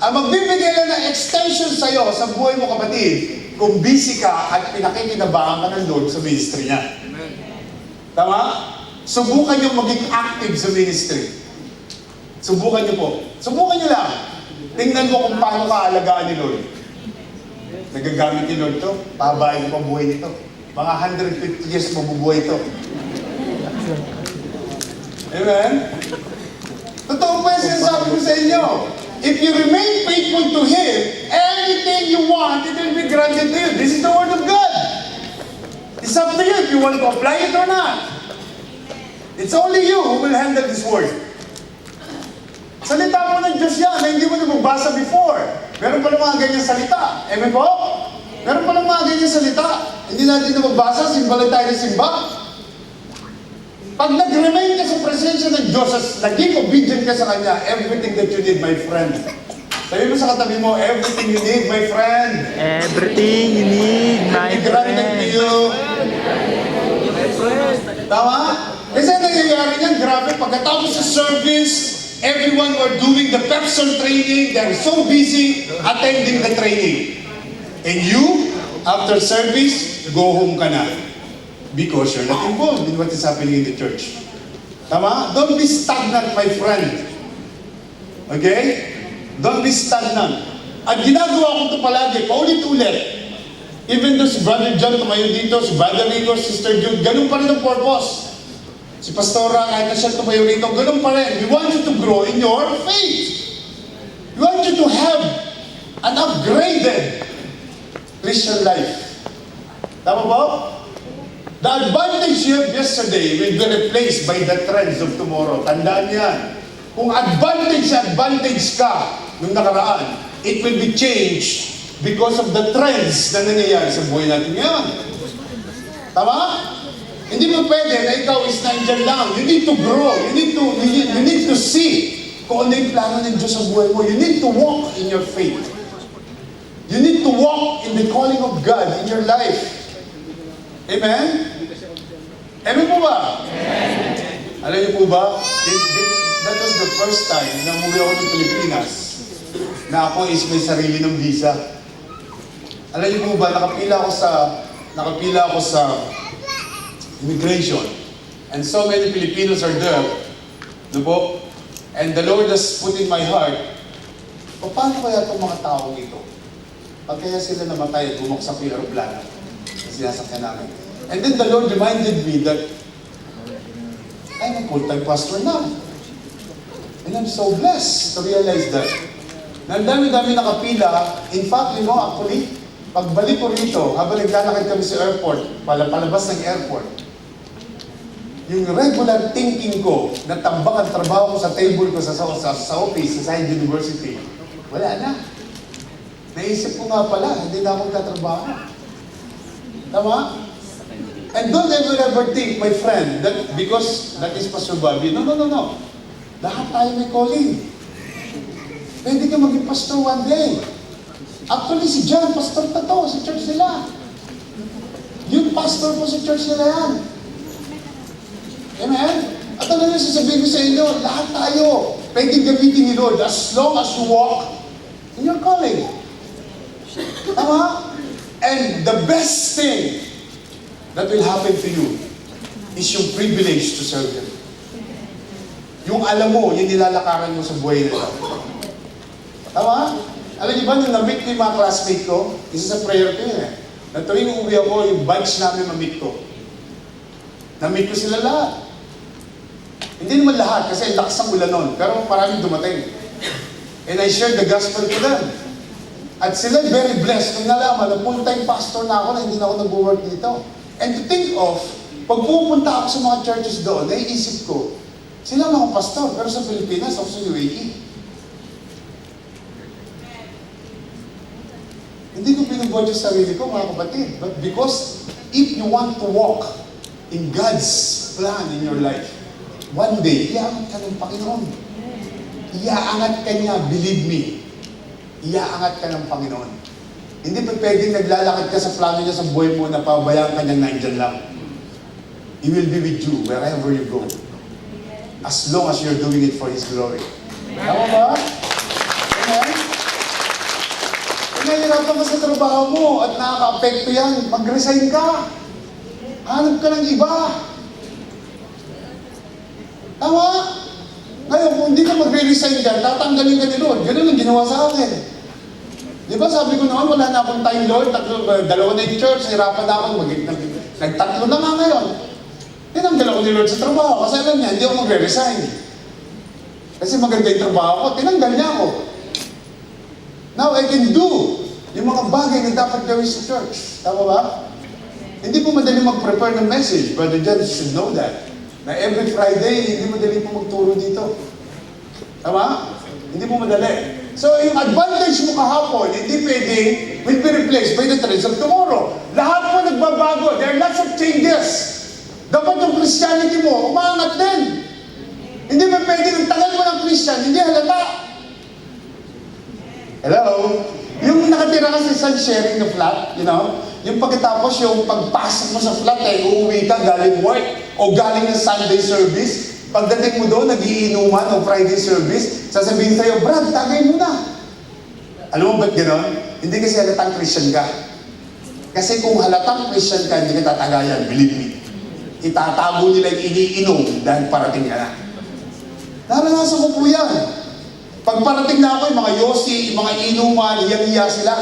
Ang magbibigay lang ng extension sa'yo sa buhay mo, kapatid, kung busy ka at pinakikinabangan ka ng Lord sa ministry niya. Tama? Subukan niyo maging active sa ministry. Subukan niyo po. Subukan niyo lang. Tingnan mo kung paano ka alagaan ni Lord. Nagagamit ni Lord to. Pabayin ko ang buhay nito. Mga 150 years mabubuhay ito. Amen? Totoo po yung sinasabi ko sa inyo. If you remain faithful to Him, anything you want, it will be granted to you. This is the Word of God. It's up to you if you want to apply it or not. It's only you who will handle this Word. Salita mo ng Diyos yan na hindi mo nababasa before. Meron pa ng mga ganyan salita. Amen po? Meron pa ng mga ganyan salita. Hindi natin nababasa, simba lang tayo ng simba. Pag nag-remain ka sa presensya ng Diyos, as naging obedient ka sa Kanya, everything that you need, my friend. Sabi mo sa katabi mo, everything you need, my friend. Everything you need, my Granted to you. Tama? Kasi nangyayari niyan, grabe, pagkatapos sa service, everyone were doing the Pepson training, they're so busy attending the training. And you, after service, go home ka na. Because you're not involved in what is happening in the church. Tama? Don't be stagnant, my friend. Okay? Don't be stagnant. At ginagawa ko ito palagi, paulit-ulit. Even though si Brother John tumayo dito, si Brother Rico, Sister Jude, ganun pa rin ang purpose. Si Pastora, kahit na siya tumayo rito, ganun pa rin. We want you to grow in your faith. We want you to have an upgraded Christian life. Tama ba? The advantage you have yesterday will be replaced by the trends of tomorrow. Tandaan yan. Kung advantage ka nung nakaraan, it will be changed because of the trends na nangyayari sa buhay natin ngayon. Tama? Hindi mo pwede na ikaw is nandyan lang. You need to grow. You need to see kung ano yung plano ng Diyos sa buhay mo. You need to walk in your faith. You need to walk in the calling of God in your life. Amen? Amen po ba? Amen. Alam niyo po ba, that was the first time na umuwi ako ng Pilipinas na ako is may sarili ng visa. Alam niyo po ba, nakapila ako sa immigration. And so many Filipinos are there. No po? And the Lord has put in my heart, paano kaya itong mga taong ito? Pag kaya sila namatay at bumagsak yung aeroplano na sinasakyan namin. And then the Lord reminded me that I'm a full-time pastor now. And I'm so blessed to realize that. Na ang dami-dami nakapila. In fact, you know, actually, pagbalik ko rito, habang naglalakad kami sa airport, palabas ng airport, yung regular thinking ko, na tambak ang trabaho ko sa table ko sa office, sa Science University, wala na. Naisip ko nga pala, hindi na ako tatrabaho. Tama? And don't ever think, my friend, that because that is Pastor Bobby. No. Lahat tayo may calling. Pwede ka maging pastor one day. Actually, si John, pastor na to, sa church nila. Yung pastor po sa church nila yan. Amen? At ano yung sasabihin ko sa inyo, lahat tayo pwede gamitin ni Lord as long as you walk in your calling. Tama? And the best thing that will happen to you is yung privilege to serve Him. Yung alam mo, yung nilalakaran mo sa buhay nila. Tama? Alam niyo ba, nung na-meet ko yung mga classmate ko, isa sa prayer ko yun eh. Na tuwing uuwi ako, yung batch namin ma-meet ko. Na-meet ko sila lahat. Hindi naman lahat, kasi lakas ang ulan nun. Pero maraming dumating. And I shared the gospel to them. At sila very blessed nung nalaman na full-time pastor na ako na hindi na ako nag-work dito. And to think of, pag pupunta ako sa mga churches doon, naiisip ko, sila mga pastor, pero sa Pilipinas, ako sa UAE. Hindi ko pinag-watch yung sarili ko, mga kapatid. But because if you want to walk in God's plan in your life, one day, iaangat ka ng Panginoon. Iaangat ka niya, believe me. Iaangat ka ng Panginoon. Hindi pa pwedeng naglalakad ka sa plano niya sa buhay mo na pabayaan ka niyang nandyan lang. He will be with you wherever you go. As long as you're doing it for His glory. Tama ba? Amen? Kung nahihirapan ka sa trabaho mo at nakaka-apekto yan, mag-resign ka. Hanap ka ng iba. Tama? Ngayon, kung hindi ka magre-resign ka, tatanggalin ka ni Lord. Ganun ang ginawa sa akin. Di ba sabi ko naman, wala na akong time, Lord. Dalawa na yung church, hirapan na ako. Nagtatlo na nga ngayon. Tinanggal ako ni Lord sa trabaho. Kasi alam niya, hindi ako magre-resign. Kasi maganda yung trabaho ko, tinanggal niya ako. Now, I can do yung mga bagay na dapat gawin sa church. Tama ba? Hindi po madali mag-prepare ng message. Brother John should know that. Na every Friday, hindi madali po magturo dito. Tama? Hindi po madali. So, yung advantage mo kahapon, hindi pwedeng will be replaced by the trends of tomorrow. Lahat po nagbabago. There are lots of changes. Dapat yung Christianity mo, umangat din. Hindi ba pwedeng ang tagal mo ng Christian, hindi halata. Hello? Yung nakatira ka sa sharing na flat, you know, yung pagkatapos yung pagpasok mo sa flat, uuwi ka galing work o galing ng Sunday service, pagdating mo doon, nagiinuman o Friday service, sasabihin sa'yo, Brad, tagay mo na. Alam mo ba't gano'n? Hindi kasi halatang Christian ka. Kasi kung halatang Christian ka, hindi ka tatagayan, believe me. Itatago nila yung iniinom dahil parating ka na. Naranasan ko po yan. Pag parating na ako, yung mga yosi, yung mga inuman, iyang-iya sila.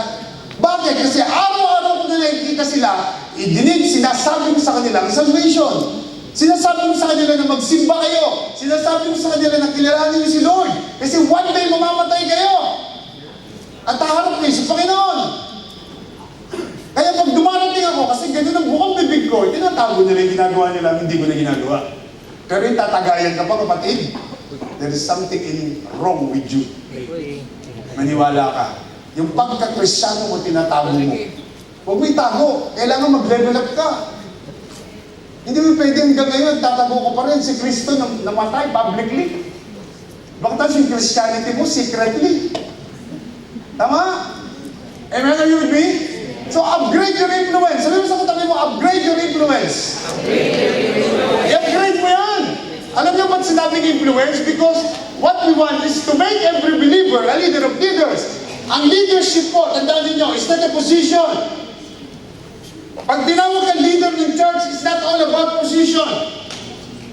Bakit? Kasi araw-araw ko na nakikita sila, sinasabi ko sa kanila ang salvation. Sinasabi ko sa kanila na magsimba kayo. Sinasabi ko sa kanila na kilalanin niyo si Lord. Kasi one day mamamatay kayo. At haharap kayo sa Panginoon. Kaya pag dumarating ako, kasi ganun ang bukang bibig ko, tinatago nila yung ginagawa nila, hindi ko na ginagawa. Pero yung tatagayan ka pa, kapatid, there is something wrong with you. Maniwala ka. Yung pagka-Kristyano mo, tinatago mo. Huwag mo itago. Kailangan mag-level up ka. Hindi mo pwede hanggang ngayon, tatago ko pa rin si Kristo na namatay publicly. Bakit yung Christianity mo secretly? Tama? Amen? Are you with me? So upgrade your influence. Sabi mo sa katabi mo, upgrade your influence. I-upgrade mo yan. Alam niyo ba't sinabing influence? Because what we want is to make every believer a leader of leaders. Ang leadership po, tandaan niyo, is not a position. Pag tinawag kang leader ng church, it's not all about position.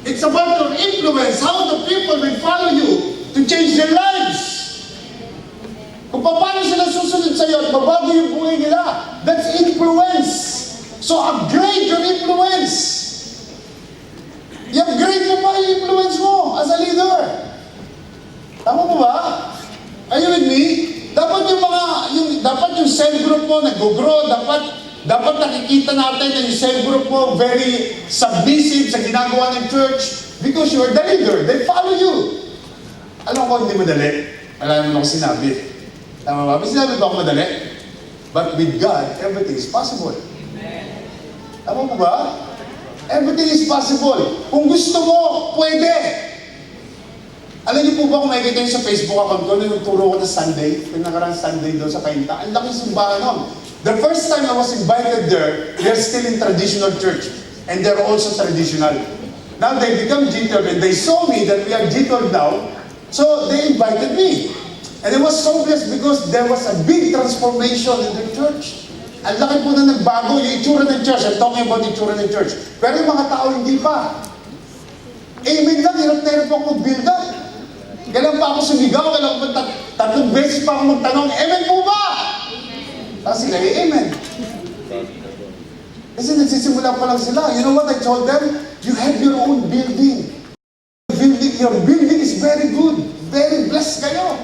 It's about your influence, how the people will follow you to change their lives. Kung paano sila susunod sa iyo at mabago yung buhay nila, that's influence. So upgrade your influence. I-upgrade mo pa yung influence mo as a leader. Tama mo ba? Are you with me? Dapat yung cell group mo nag-grow, dapat nakikita natin na yung cell group mo very submissive sa ginagawa ng church because you are the leader. They follow you. Alam ko, hindi madali. Alam mo ako sinabi. Tama ba? May sinabi ba ako madali? But with God, everything is possible. Tama po ba? Everything is possible. Kung gusto mo, pwede. Alam niyo po ba kung makikita niyo sa Facebook account ko, nung nagturo ko na Sunday, yung nakarang Sunday doon sa Kainta, ang laking simbahan nun. The first time I was invited there, they're still in traditional church. And they're also traditional. Now they become G12 and they saw me that we are G12 now, so they invited me. And I was so blessed because there was a big transformation in the church. Ang laki po na nagbago, yung itsura ng church. I'm talking about the itsura ng church. Pero yung mga tao hindi pa. Amen lang, hirap na hirap ako mag-build up. Kailan pa ako sumigaw, kailan pa tatlong beses pa ako magtanong, Amen po ba? Tapos sila, Amen. Kasi nagsisimula pa lang sila. You know what I told them? You have your own building. Your building is very good. Very blessed kayo.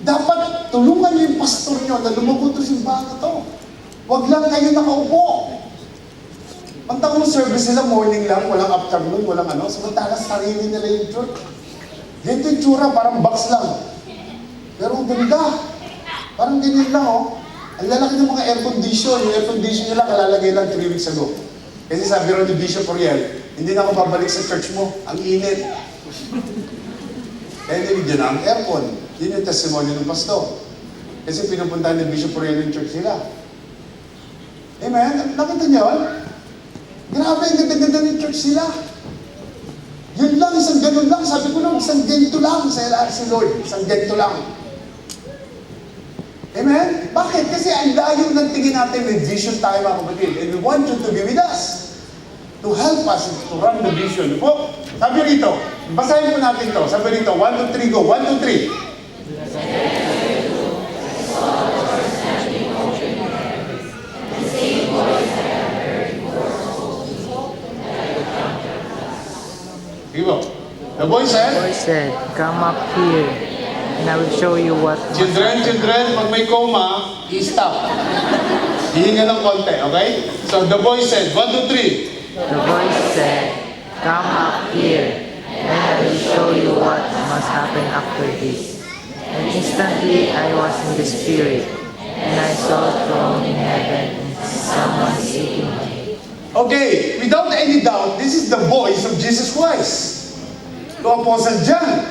Dapat tulungan niyo yung pastor niyo na lumago to simbahan na to. Huwag lang kayo nakaupo. Pantang service nila, morning lang, walang afternoon, walang ano. Samantala sarili nila yung church. Dito yung tsura, parang box lang. Pero ang ganda. Parang ganyan lang, oh. Ang lalaki ng mga air condition. Yung air condition nila, kalalagay lang 3 weeks ago. Kasi sabi rin ni Bishop Oriel, hindi na ako babalik sa church mo. Ang init. Kaya nilagyan na ang aircon. Yun yung testimony ng pastor. Kasi pinupuntahan ni Bishop Oriel yung church nila. Amen? Nakita niyo yun? Grabe, ang ganda-ganda ng church nila. Yun lang, isang ganun lang. Sabi ko lang, isang ganito lang sa si Lord. Isang ganito lang. Amen? Bakit? Kasi ang layo ng tingin natin, may vision tayo mga kapatid. And we want you to be with us. To help us to run the vision. Po, sabi rito, basahin po natin to. Sabi rito, 1, 2, 3, go. 1, 2, 3. The boy said, The boy said, "Come up here, and I will show you what must children, happen." pag may coma, i-stop. Hihinga ng konti, okay? So the boy said, 1, 2, 3. The boy said, "Come up here, and I will show you what must happen after this." And instantly I was in the Spirit, and I saw a throne in heaven and someone sitting on it. Okay, without any doubt, this is the voice of Jesus Christ. To Apostle John.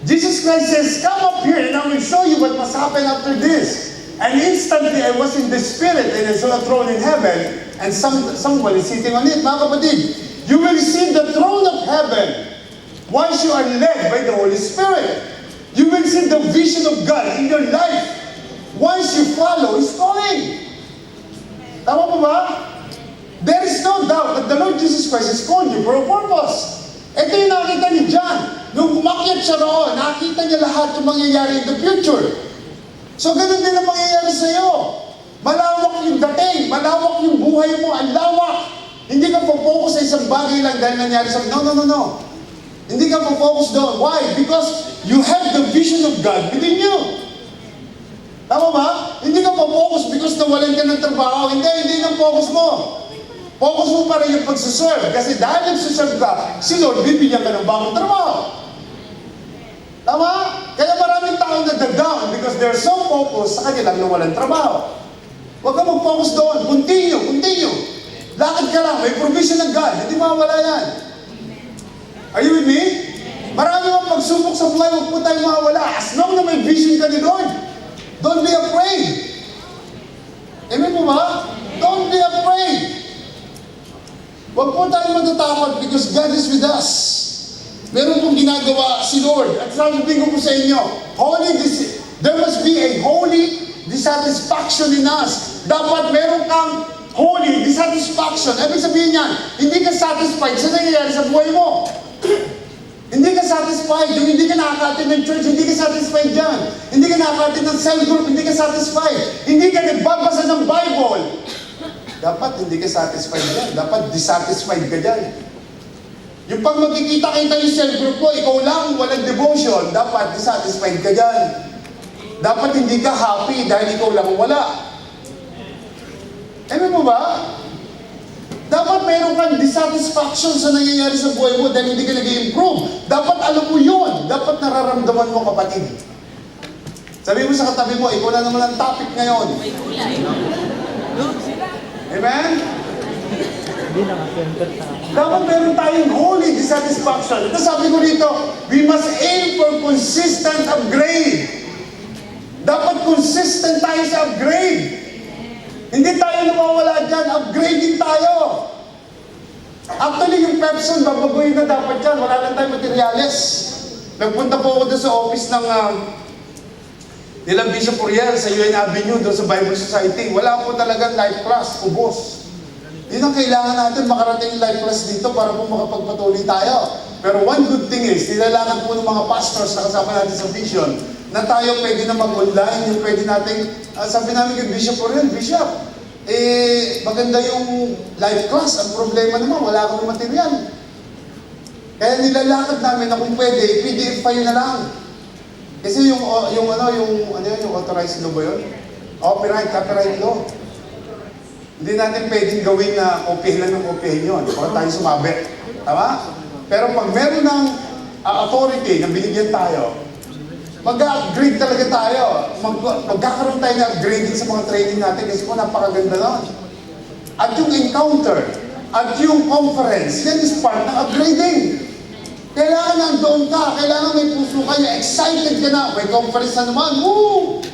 Jesus Christ says, "Come up here and I will show you what must happen after this." And instantly I was in the Spirit and I saw a throne in heaven and someone is sitting on it. Mga kapatid, you will see the throne of heaven once you are led by the Holy Spirit. You will see the vision of God in your life once you follow His calling. Tama po ba? There is no doubt that the Lord Jesus Christ has called you for a purpose. Ito yung nakita ni John. Nung umakyat siya roon, nakita niya lahat yung mangyayari in the future. So ganun din ang mangyayari sa iyo. Malawak yung dating, malawak yung buhay mo, ang lawak. Hindi ka po-focus sa isang bagay lang dahil nangyari sa... No. Hindi ka po-focus doon. Why? Because you have the vision of God within you. Tama ba? Hindi ka po-focus because nawalan ka ng trabaho. Hindi ang focus mo. Focus mo pa rin yung pagsaserve. Kasi dahil nagsaserve ka, si Lord bibigyan ka ng bagong trabaho. Tama? Kaya maraming tao nag-down because they're so focused sa kanilang nawalan trabaho. Huwag ka mag-focus doon. Continue. Lakad ka lang. May provision ng God. Hindi mawala yan. Are you with me? Marami mga pagsubok sa buhay. Huwag po tayo mawala. As long na may vision ka ni Lord, don't be afraid. Amen po ba? Don't be afraid. Huwag po tayo matatakot because God is with us. Meron pong ginagawa si Lord. At sasabihin ko po sa inyo, there must be a holy dissatisfaction in us. Dapat meron kang holy dissatisfaction. Ibig sabihin niyan, hindi ka satisfied sa nangyayari sa buhay mo. Hindi ka satisfied. Yung hindi ka nakaka-attend ng church, hindi ka satisfied dyan. Hindi ka nakaka-attend ng cell group, hindi ka satisfied. Hindi ka nagbabasa ng Bible. Dapat hindi ka satisfied dyan. Dapat dissatisfied ka dyan. Yung pag magkikita-kita yung cell group mo, ikaw lang, walang devotion, dapat dissatisfied ka dyan. Dapat hindi ka happy dahil ikaw lang wala. Amen mo ba? Dapat mayroon kang dissatisfaction sa nangyayari sa buhay mo dahil hindi ka nag-improve. Dapat alam mo yun. Dapat nararamdaman mo, kapatid. Sabi mo sa katabi mo, ikaw na naman ang topic ngayon. Amen? Hindi nakasenter sa akin. Dapat meron tayong holy dissatisfaction. Ito sabi ko dito, we must aim for consistent upgrade. Dapat consistent tayo sa upgrade. Hindi tayo nawawala dyan, upgrading tayo. Actually, yung Pepson, babaguhin na dapat dyan. Wala lang tayong materials. Nagpunta po ako doon sa office ng nilang Bishop Uriel sa UN Avenue, doon sa Bible Society. Wala po talagang life class, ubos. Yun ang kailangan natin, makarating yung life class dito para po makapagpatuloy tayo. Pero one good thing is, nilalakad po ng mga pastors na kasama natin sa vision, na tayo pwede na mag-online, yung pwede natin, sabi namin kay Bishop Uriel, Bishop, maganda yung life class. Ang problema naman, wala akong material. Kaya nilalakad namin na kung pwede, PDF file na lang. Kasi yung authorized law ba yun? Copyright law. Hindi natin pwedeng gawin na kopihin lang ng kopihin yun. Baka tayo sumabit. Tama? Pero pag meron ng authority na binigyan tayo, mag-upgrade talaga tayo. Magkakaroon tayo ng upgrading sa mga training natin kasi po napakaganda nun. At yung encounter, at yung conference, yan is part ng upgrading. Kailangan nandoon ka, kailangan may puso kayo, excited ka na, may conference na naman, woo!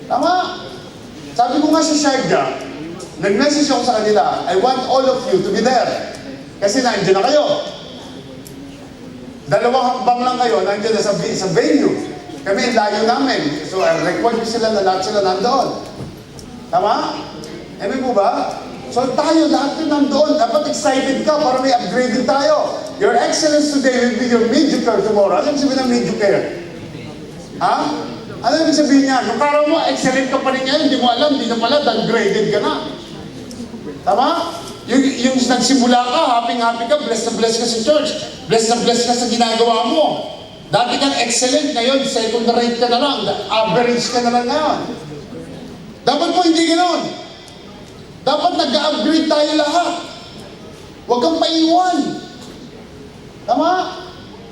Tama? Sabi ko nga sa Sharjah, nag-message ako sa kanila, I want all of you to be there. Kasi nandiyan na kayo. Dalawang hakbang lang kayo, nandiyan na sa venue. Kami, layo namin. So, I record ko sila na lahat sila nandoon. Tama? Amen po ba? So, tayo, lahat yun nandoon. Dapat excited ka para may upgrading tayo. Your excellence today will be your mediocre tomorrow. Ano yung sabihin ng mediocre? Ha? Ano yung sabihin niya? Nung araw mo, excellent ka pa rin ngayon, hindi mo alam, hindi na pala, downgraded ka na. Tama? Yung nagsimula ka, happy-happy ka, blessed ka sa church, blessed ka sa ginagawa mo. Dati kang excellent, ngayon, second rate ka na lang, average ka na lang ngayon. Dapat po hindi ganoon. Dapat nag-upgrade tayo lahat. Huwag kang paiwan. Tama?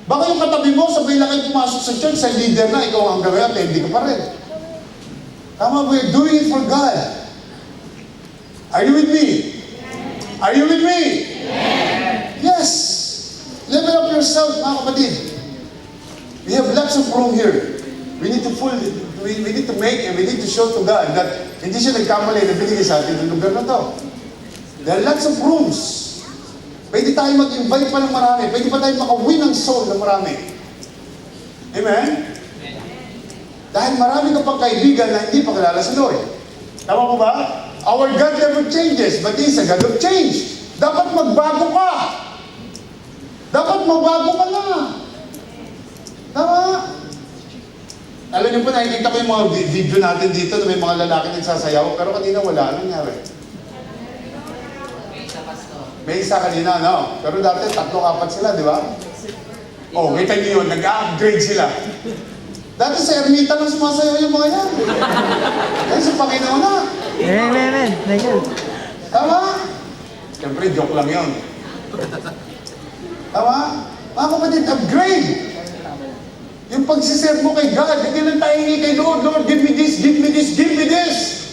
Baka yung katabi mo, sabay lang kayo pumasok sa church, sa leader na, ikaw hanggang ngayon, hindi ka pa rin. Tama, we're doing it for God. Are you with me? Are you with me? Yes. Level up yourself, mga kapatid. We have lots of room here. We need to make and we need to show to God that hindi siya nagkamali na binigay sa atin ng lugar na to. There are lots of rooms. Pwede tayo mag-invite pa ng marami. Pwede pa tayo maka-win ng soul ng marami. Amen? Dahil marami ka pang kaibigan na hindi pa kilala sa Lord. Tama po ba? Our God never changes, but He is a God of change. Dapat magbago ka. Dapat magbago ka na. Tama? Alam niyo po, nakikita ko yung mga video natin dito na may mga lalaki nagsasayaw, pero kanina wala. Anong nangyari? May isa kanina, no? Pero dati, 3-4 sila, di ba? Oh, kita niyo yun, nag-upgrade sila. Dati sa ermita lang sumasayaw yung mga yan. Yan sa Panginoon na. Amen. Tama? Siyempre, joke lang yun. Tama? Mga kapatid, upgrade. Yung pagsiserve mo kay God, hindi lang tayo hingi kay Lord, Lord, give me this, give me this, give me this.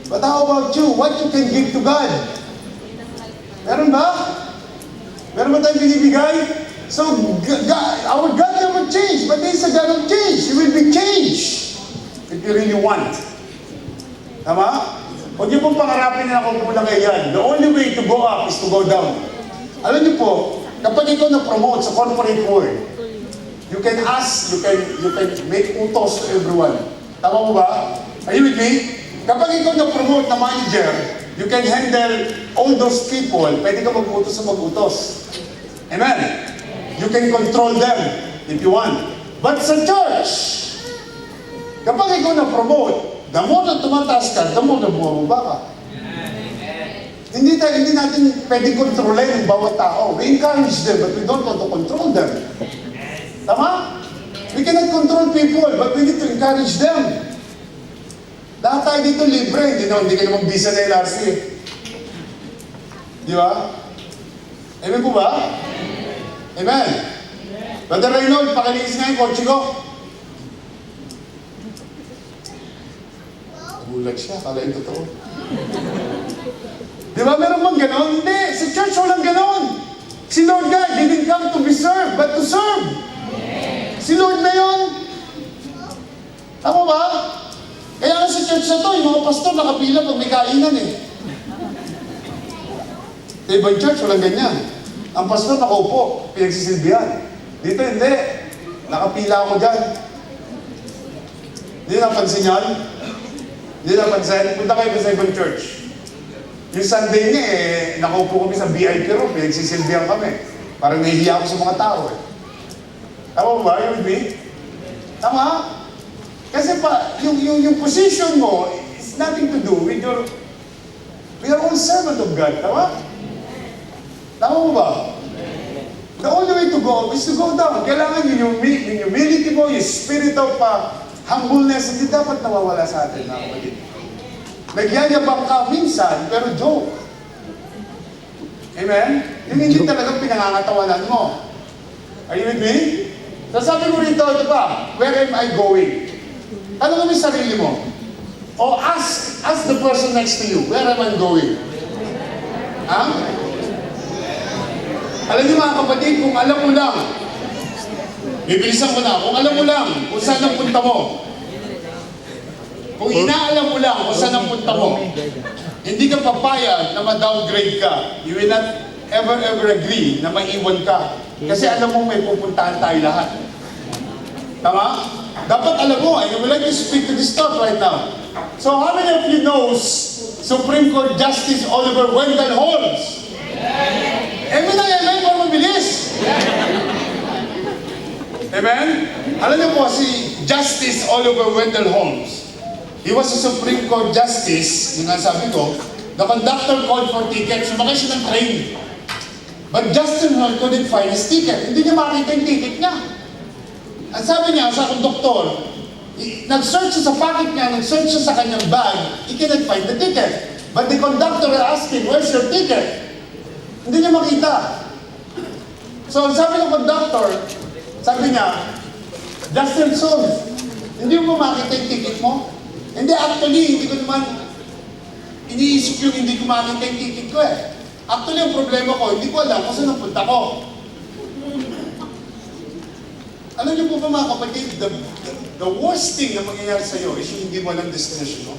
But how about you? What you can give to God? Meron ba? Meron ba tayong binibigay? So, our God never changed, but He is a God of change. He will be changed if you really want. Tama? Huwag niyo pong pangarapin na ako pulang yan. The only way to go up is to go down. Alam niyo po, kapag ikaw na-promote sa corporate world, you can ask, you can make utos to everyone. Tama mo ba? Are you with me? Kapag ikaw na-promote na manager, you can handle all those people. Pwede ka mag-utos sa mag-utos. Amen? You can control them if you want. But sa church, kapag ikaw na-promote, the more na tumataas ka, the more na bumababa ka. Hindi natin pwede kontrolin ang bawat tao. We encourage them, but we don't want to control them. Tama? We cannot control people, but we need to encourage them. Lahat tayo dito libre, hindi ka naman visa na LRC. Di ba? Amen po ba? Amen. Brother Reynold, pakilinis nga yung kotse ko. Gulat siya, kala yung totoo. Di ba meron bang ganon? Hindi. Sa church walang ganon. Si Lord God didn't come to be served, but to serve. Si Lord na yun. Tama ba? Kaya nga sa church na to, yung mga pastor nakapila pag may kainan eh. Sa ibang church, walang ganyan. Ang pastor nakaupo, pinagsisilbihan. Dito hindi. Nakapila ako dyan. Hindi napansin yan? Hindi napansin? Punta kayo sa ibang church. Yung Sunday niya nakaupo kami sa VIP room, pinagsisilbihan kami. Parang nahihiya ako sa mga tao eh. Tama ba? You with me? Tama? Kasi pa, yung position mo is nothing to do with your... We are all servant of God. Tama? Tama mo ba? The only way to go up is to go down. Kailangan yung humility mo, yung spirit of humbleness, hindi dapat nawawala sa atin. Nagyayabang ka minsan, pero joke. Amen? Yung hindi talagang pinangangatawanan mo. Are you with me? So sabi ko rito, ito pa, where am I going? Ano mo yung sarili mo? O ask the person next to you, where am I going? Ha? Alam niyo mga kapatid, kung alam mo lang, bibilisan ko na, kung alam mo lang kung saan ang punta mo, kung inaalam mo lang kung saan ang punta mo, hindi ka papayag na ma-downgrade ka. You will not ever agree na maiwan ka. Kasi alam mo may pupuntahan tayo lahat. Tama? Dapat alam mo, I would like to speak to this thought right now. So how many of you knows Supreme Court Justice Oliver Wendell Holmes? Amen na, amen, para mabilis. Amen? Alam niyo po, si Justice Oliver Wendell Holmes, he was a Supreme Court Justice, yun ang sabi ko, the conductor called for tickets, sumakay siya ng train. But Justin Hall couldn't find his ticket. Hindi niya makita yung ticket niya. Ang sabi niya sa conductor, nag-search siya sa pocket niya, nag-search siya sa kanyang bag, he cannot find the ticket. But the conductor asked him, where's your ticket? Hindi niya makita. So sabi ng conductor, sabi niya, Justin Sol, hindi mo makita yung ticket mo? Hindi, actually, hindi ko naman iniisip yung hindi ko makita yung ticket ko eh. Actually, ang problema ko, hindi ko alam kung saan napunta ko. Alam niyo po ba mga kapatid, the worst thing na mangyayari sa'yo is yung hindi mo alam destination mo.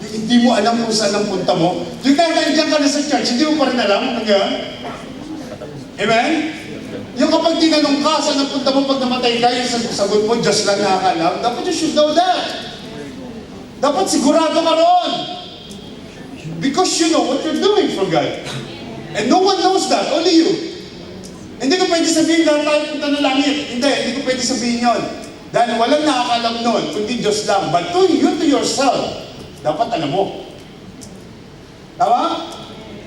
Yung hindi mo alam kung saan ang punta mo. Yung kahit nandiyan ka na sa church, hindi mo pa rin alam kung yan. Amen? Yung kapag tinanong ka saan ang punta mo pag namatay ka, yung sagot mo, Diyos lang nakakalam, dapat you should know that. Dapat sigurado ka roon. Because you know what you're doing for God. And no one knows that, only you. Hindi ko pwede sabihin lahat tayo punta ng langit. Hindi ko pwede sabihin yon. Dahil walang nakakalam nun, kundi Diyos lang. But to yourself, dapat alam mo. Tama?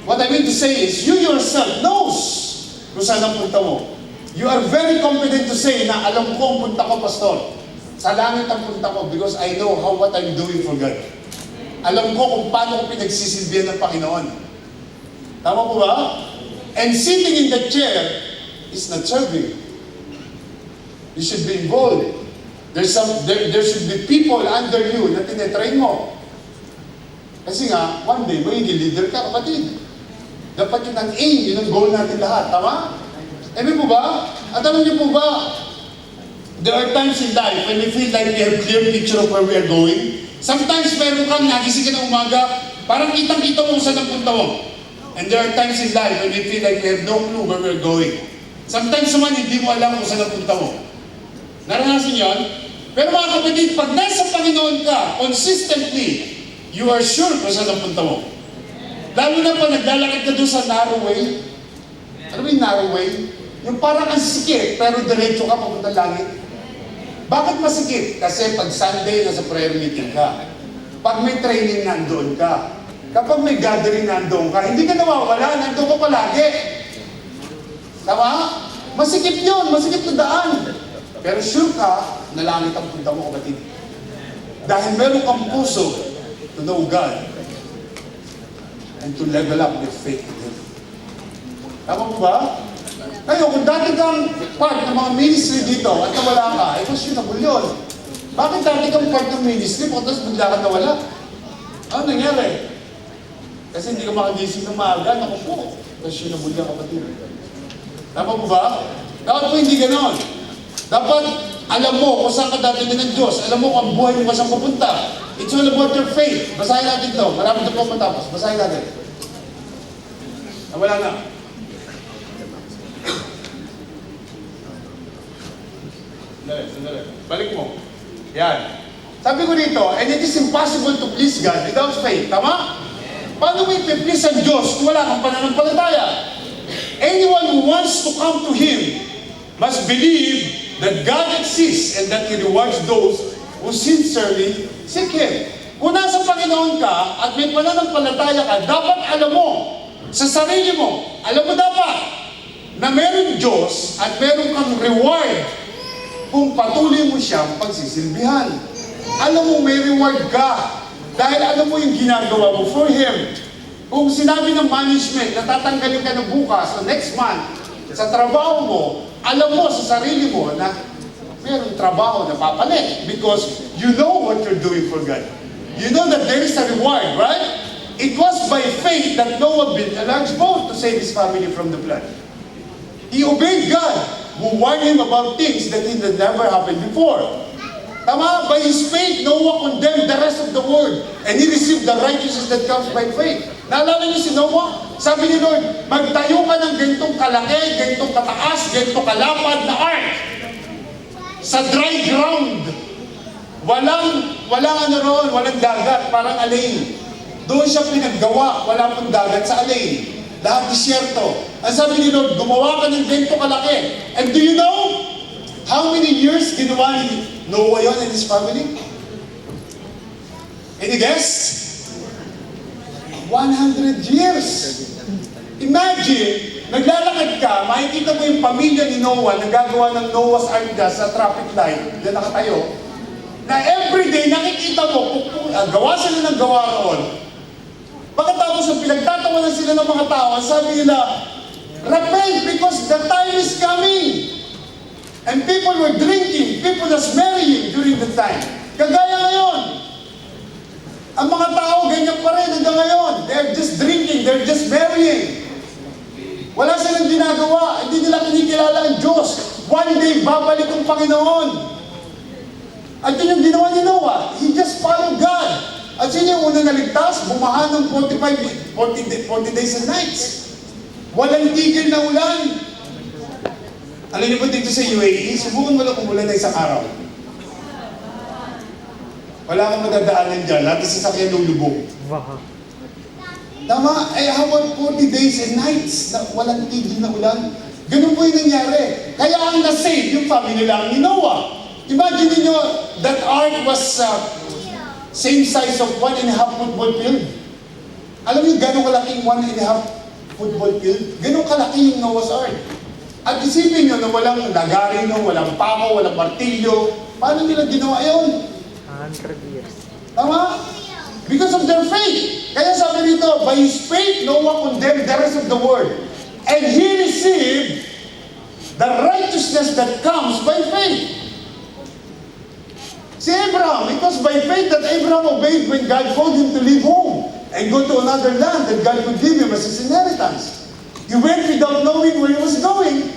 What I mean to say is, you yourself knows kung saan ang punta mo. You are very confident to say na alam ko ang punta ko, Pastor. Sa langit ang punta ko because I know what I'm doing for God. Alam ko kung paano ko pinagsisilbihan ng Panginoon. Tama po ba? And sitting in the chair is not serving. You should be involved. There should be people under you na tinetrain mo. Kasi nga, one day, magiging leader ka, kapatid. Dapat yun ang aim, yun ang goal natin lahat. Tama? Amen po ba? At alam niyo po ba, there are times in life when we feel like we have clear picture of where we are going. Sometimes meron kang nagising ka ng umaga, parang kitang-kita mo saan ang punta mo. And there are times in life when we feel like we have no clue where we are going. Sometimes naman hindi mo alam kung saan ang punta mo. Naranasan yun? Pero mga kapatid, pag nasa Panginoon ka, consistently, you are sure kung saan ang punta mo. Lalo na pa naglalakad ka doon sa narrow way. Ano ba yung narrow way? Yung parang ang sikit, pero diretso ka papunta langit. Bakit masikip? Kasi pag Sunday, nasa prayer meeting ka. Pag may training, nandoon ka. Kapag may gathering, nandoon ka. Hindi ka nawawala, nandoon ka palagi. Tama? Masikip yun, masikip na daan. Pero sure ka, na langit ang punta mo, kapatid. Dahil meron kang puso to know God and to level up your faith in Him. Tama po ba? Ngayon, kung dati kang part ng mga ministry dito at nawala ka, ay questionable yun. Bakit dati kang part ng ministry, tapos bigla ka nawala? Ano nangyari? Kasi hindi ka makagising ng maaga, naku po. Tapos yun ang bulya kapatid. Tama po ba? Dapat po hindi ganon. Dapat alam mo kung saan ka dadating ng Diyos. Alam mo kung ang buhay mo kung saan pupunta. It's all about your faith. Basahin natin ito. Marami na po matapos. Basahin natin. Wala na. Sandali. Balik mo. Yan. Sabi ko dito, and it is impossible to please God without faith. Tama? Paano mo ipiplease ang Diyos kung wala kang pananampalataya? Anyone who wants to come to Him must believe that God exists and that He rewards those who sincerely seek Him. Kung nasa Panginoon ka at may pananampalataya ka, dapat alam mo sa sarili mo, alam mo dapat na meron Diyos at meron kang reward kung patuloy mo siyang pagsisilbihan. Alam mo may reward ka dahil alam mo yung ginagawa mo for Him. Kung sinabi ng management na tatanggalin ka ng bukas o next month sa trabaho mo, alam mo sa sarili mo na mayroong trabaho na papalit because you know what you're doing for God. You know that there is a reward, right? It was by faith that Noah built a large boat to save his family from the flood. He obeyed God, who warned him about things that had never happened before. Tama? By his faith, Noah condemned the rest of the world and he received the righteousness that comes by faith. Naalala niyo si Noah? Sabi ni Lord, magtayo ka ng ganitong kalaki, ganitong kataas, ganitong kalapad na ark sa dry ground. Walang dagat, parang alain. Doon siya pinaggawa, wala pong dagat sa alain. Lahat disyerto. Ang sabi ni Lord, gumawa ka ng ganito kalaki. And do you know how many years ginawa ni Noah yun and his family? Any guess? 100 years. Imagine, naglalakad ka, makikita mo yung pamilya ni Noah na gagawa ng Noah's Ark sa traffic light, diyan nakatayo, na everyday nakikita mo, gawa sila ng gawa roon. Pagkatapos ang pinagtatawanan sila ng mga tao, sabi nila, repent because the time is coming. And people were drinking, people was marrying during the time. Kagaya ngayon. Ang mga tao, ganyan pa rin hanggang ngayon. They're just drinking, they're just marrying. Wala silang ginagawa, hindi nila kinikilala ang Diyos. One day, babalik ang Panginoon. At yun yung ginawa ni Noah. He just followed God. At yun yung unang naligtas, bumaha ng 40 days and nights. Walang tigil na ulan. Alam niyo ba dito sa UAE, subukan mo lang umulan na isang araw. Wala kang madadaanan dyan, lahat ng sasakyan lulubog. Tama? How about 40 days and nights na walang tigil na ulan? Ganun po yung nangyari. Kaya ang na-save yung family lang ni Noah. Imagine niyo that ark was same size of 1.5 football field. Alam niyo gano'ng kalaking 1.5 football field? Gano'ng kalaki yung Noah's Ark. At isipin niyo na walang lagarino, walang pako, walang martilyo. Paano nila ginawa yun? 100 years. Tama? Because of their faith. Kaya sabi dito, by his faith, Noah condemned the rest of the world. And he received the righteousness that comes by faith. Si Abraham, it was by faith that Abraham obeyed when God called him to leave home and go to another land that God would give him as his inheritance. He went without knowing where he was going.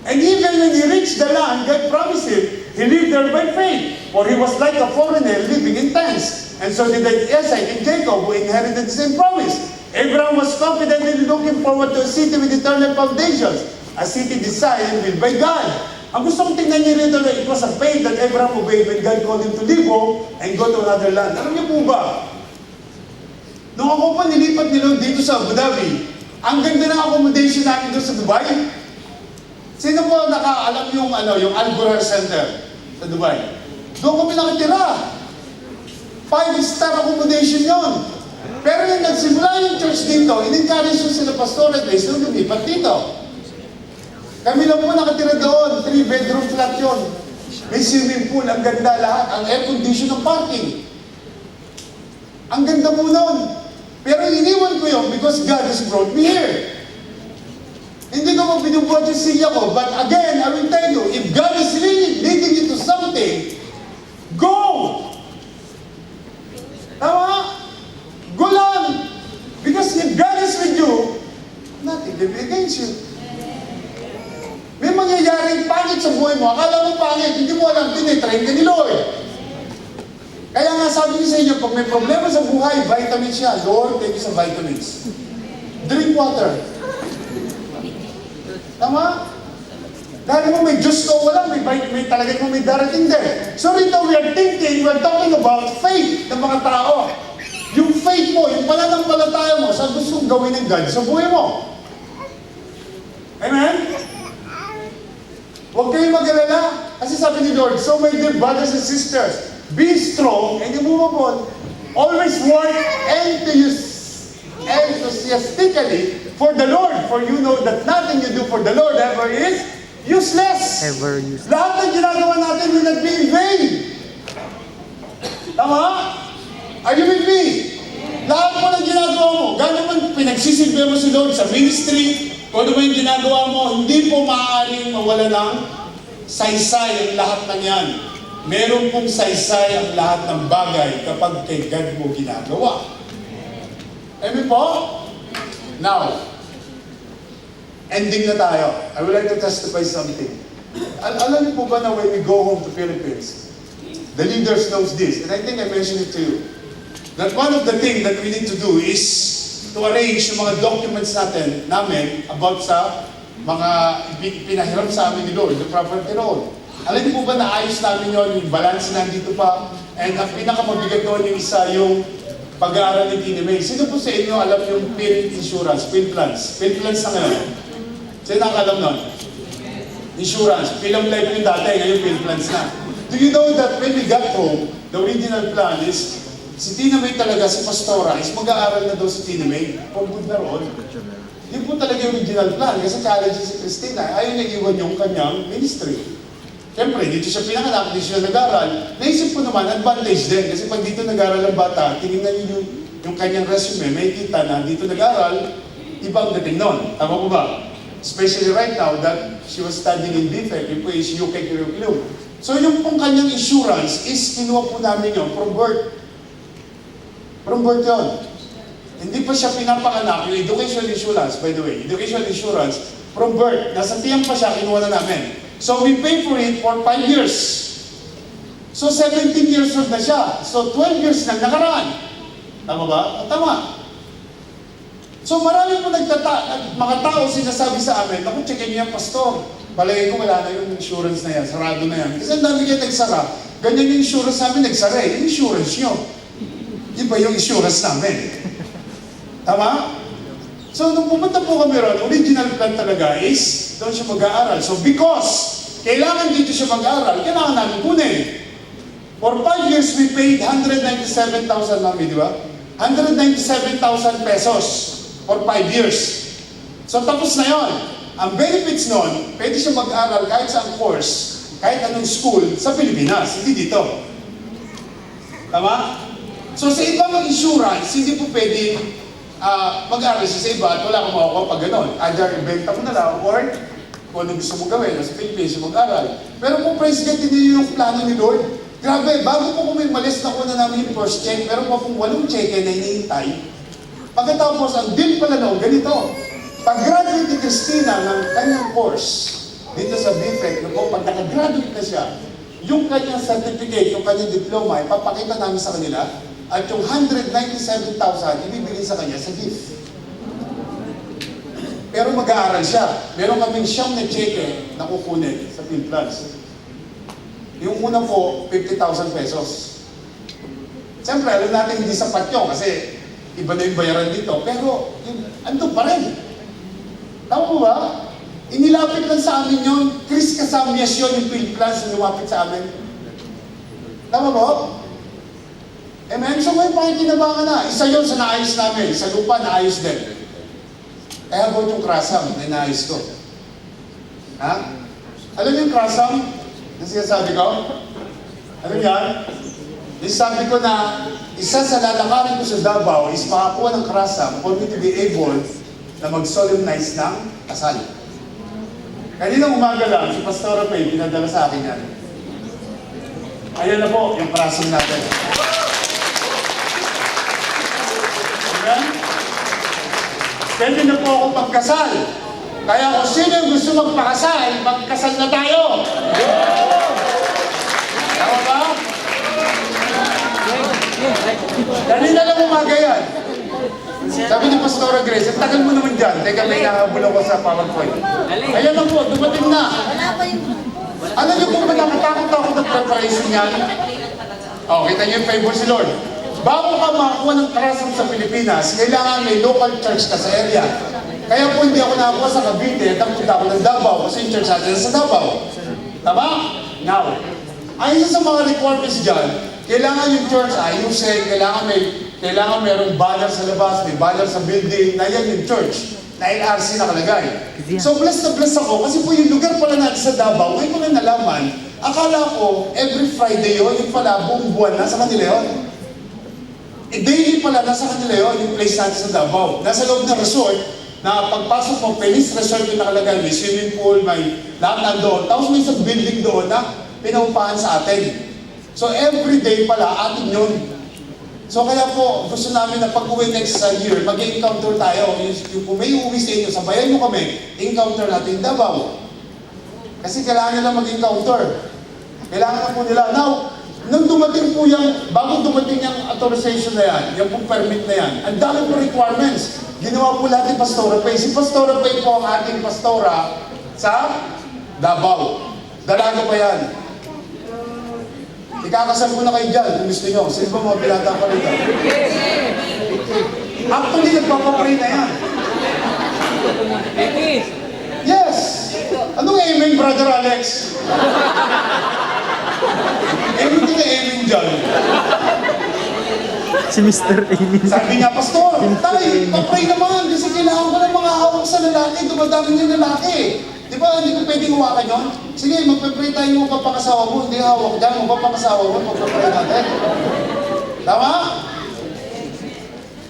And even when he reached the land God promised him, he lived there by faith. For he was like a foreigner living in tents. And so did Isaac and Jacob, who inherited the same promise. Abraham was confidently looking forward to a city with eternal foundations, a city designed and built by God. Ang gusto kong tingnan niyo rito na it was a faith that Abraham obeyed when God called him to leave home and go to another land. Alam niyo po ba? Nung ako po nilipat nila dito sa Abu Dhabi, ang ganda ng accommodation namin doon sa Dubai. Sino po nakaalam yung yung Al Ghurair Center sa Dubai? Doon kami nakatira. 5-star accommodation yon. Pero yung nagsimula yung church dito, in-encourage yung sila pastor at least nung lumipat dito. Kami lang po nakatira doon, 3-bedroom flat yun. May swimming pool, ang ganda lahat, ang air condition ng parking. Ang ganda po nun. Pero iniwan ko yun because God has brought me here. Hindi ko mo binubuhat yung siya ko, but again, I will tell you, if God is really leading you to something, go! Tama? Go lang! Because can be against you. May mangyayaring pangit sa buhay mo. Akala mo pangit, hindi mo alam, tinitrain ka ni Lord. Kaya nga sabi ko sa inyo, pag may problema sa buhay, vitamins siya. Lord, take you sa vitamins. Drink water. Tama? Dahil mo may Diyos ka wala, may talagang mo may darating din. So rito, we are talking about faith ng mga tao. Yung faith mo, yung pananampalataya mo sa gustong gawin ng God sa buhay mo. Amen? Huwag kayong mag-alala. Kasi sabi ni Lord, so my dear brothers and sisters, be strong and immovable. Always work enthusiastically for the Lord. For you know that nothing you do for the Lord ever is useless. Ever useless. Lahat ng ginagawa natin will not be in vain. Tama? Are you with me? Lahat mo ng ginagawa mo, gano'n man pinagsisilbi mo si Lord sa ministry, kung ano man yung ginagawa mo, hindi po maaaring mawala ng saysay ang lahat ng yan. Meron pong saysay ang lahat ng bagay kapag kay God mo ginagawa. Amen po? Now, ending na tayo. I would like to testify something. Alam niyo po ba na when we go home to Philippines, the leaders knows this, and I think I mentioned it to you, that one of the things that we need to do is to arrange yung mga documents namin about sa mga pinahiram sa amin ni Lord, the property road. Alam niyo po ba na ayos namin yun, yung balance nandito pa, and ang pinakamabigat doon yung isa, yung pag-aaral ni Tina May. Sino po sa inyo alam yung PIL insurance, PIL plans? PIL plans na ngayon. Sino nakakalam nun? Insurance. PIL life yung dati, ngayon PIL plans na. Do you know that when we got home, the original plan is, si Tina May talaga, si Pastora, is mag-aaral na daw si Tina May. For good na roon. Yun po talaga yung original plan. Kasi college si Christina, ayaw niya iwan yung kanyang ministry. Siyempre, dito siya pinanganak, dito siya nag-aral. Naisip ko naman, advantage din. Kasi pag dito nag-aral ang bata, tinignan niyo yung kanyang resume, may kita na dito nag-aral, ibang dating nun. Tama po ba? Especially right now that she was studying in BFEC, yung po is UK curriculum. So yung pong kanyang insurance is kinuha po namin yun from birth. From birth yun. Hindi pa siya pinapanganak, yung education insurance, by the way, education insurance, from birth, nasa tiyang pa siya, kinuha na namin. So we pay for it for 5 years. So 17 years old na siya. So 12 years na nakaraan. Tama ba? Tama. So marami po mga tao sinasabi sa amin, naku, checkin niyo yung pastor. Palagay ko wala na yung insurance na yan, sarado na yan. Kasi ang dami kayo nagsara. Ganyan yung insurance namin, nagsara eh. Yung insurance nyo. Iba yung insurance namin. Tama? So nung pumunta po kami ron, original plan talaga is, doon siya mag-aaral. So because kailangan dito siya mag-aaral, kailangan namin kunin. For 5 years, we paid 197,000 namin, di ba? 197,000 pesos for 5 years. So tapos na yon. Ang benefits nun, pwede siya mag-aaral kahit sa course, kahit anong school sa Pilipinas, hindi dito. Tama? So sa ibang insurance, hindi po pwede mag-aaral siya sa iba at wala akong makukuha pag gano'n. Either ibenta mo na lang or kung ano gusto mo gawin, sa Pilipinas siya mag-aaral. Pero kung President, hindi yung plano ni Lord. Grabe, bago po kung may malis na kuna namin yung first check, pero po kung 8 check na hinihintay, pagkatapos ang deal pala noon, ganito. Pag-graduate ni Christina ng kanyang course dito sa BFEC, no, pag nakagraduate na siya, yung kanyang certificate, yung kanyang diploma, ipapakita namin sa kanila, at yung 197,000, ibibigay sa kanya sa gift. Pero mag-aaral siya. Meron kaming siyang na cheque na kukunin sa PhilPlus. Yung una po, 50,000 pesos. Siyempre, alam natin hindi sapat yun kasi iba na yung bayaran dito. Pero, andun pa rin. Tama mo ba? Inilapit lang sa amin yun. Chris Casamias yun, yung PhilPlus na lumapit sa amin. Tama mo? Amen? So may pakikinabangan na. Isa yun sa naayos namin. Sa lupa, naayos din. Kaya about yung krasam na naayos ko. Ha? Alam yung krasam na sinasabi ko? Ano yan? Sabi ko na isa sa lalakarin ko sa Davao is makakuha ng krasam for me to be able na mag-solemnize ng kasal. Kanina umaga lang, si Pastora Pay, pinadala sa akin yan. Ayan na po, yung krasam natin. Ayan? pwede na po ako magkasal. Kaya kung sino yung gusto magpakasal, magkasal na tayo. Tama ba? Kanina lang umaga yan. Sabi ni Pastora Grace, ang tagal mo naman dyan. Teka, may nakabulo ko sa PowerPoint. Ayan na po, dumating na. Alam niyo kung ba nakatakot ako ng preparation yan? Oh, kita niyo yung favor si Lord. Bago ka makakuha ng karasang sa Pilipinas, kailangan may local church ka sa area. Kaya po hindi ako nakakuha sa Cavite, napunta ako ng Davao kasi yung church natin sa Davao. Tama? Now, ang isa sa mga requirements dyan, kailangan yung church ayusin, kailangan mayroong banner sa labas, may banner sa building, na yan yung church, na LRC nakalagay. So blessed na blessed ako kasi po yung lugar pala natin sa Davao, ngayon ko na nalaman, akala ko every Friday yun, yung pala buong buwan nasa kanila yun. Daily pala nasa kanila yun, yung place natin sa Davao. Nasa loob ng resort, na pagpasok mo, Feliz Resort yung nakalagay, may swimming pool, may lahat nandoon. Tapos may isang building doon na pinaupahan sa atin. So every day pala, atin yun. So kaya po, gusto namin na pag-uwi next year, mag-encounter tayo. Yung kung may uwi sa inyo, sabayan mo kami, encounter natin Davao. Kasi kailangan nila mag-encounter. Kailangan na po nila. Now, nung dumating po yung, bago dumating yung authorization na yan, yung pong permit na yan, ang dami po requirements. Ginawa po lahat ni Pastora Pay. Si Pastora Pay po ang ating pastora sa Davao. Dalaga pa yan. Ikakasal ko na kayo dyan kung gusto nyo. Sino ba mga pinata pa rito? Actually, nagpapapray na yan. Yes! Anong amen, Brother Alex? Amen din na amen dyan. Si Mr. Amin. Sabi niya, Pastor, tay, papray naman kasi kailangan ko ng mga hawak sa lalaki. Dumadami yung lalaki. Di ba, hindi ko pwedeng hawakan yun? Sige, magpapray tayo mo papangasawa mo. Hindi hawak dyan, magpapangasawa mo, magpapray natin. Tama?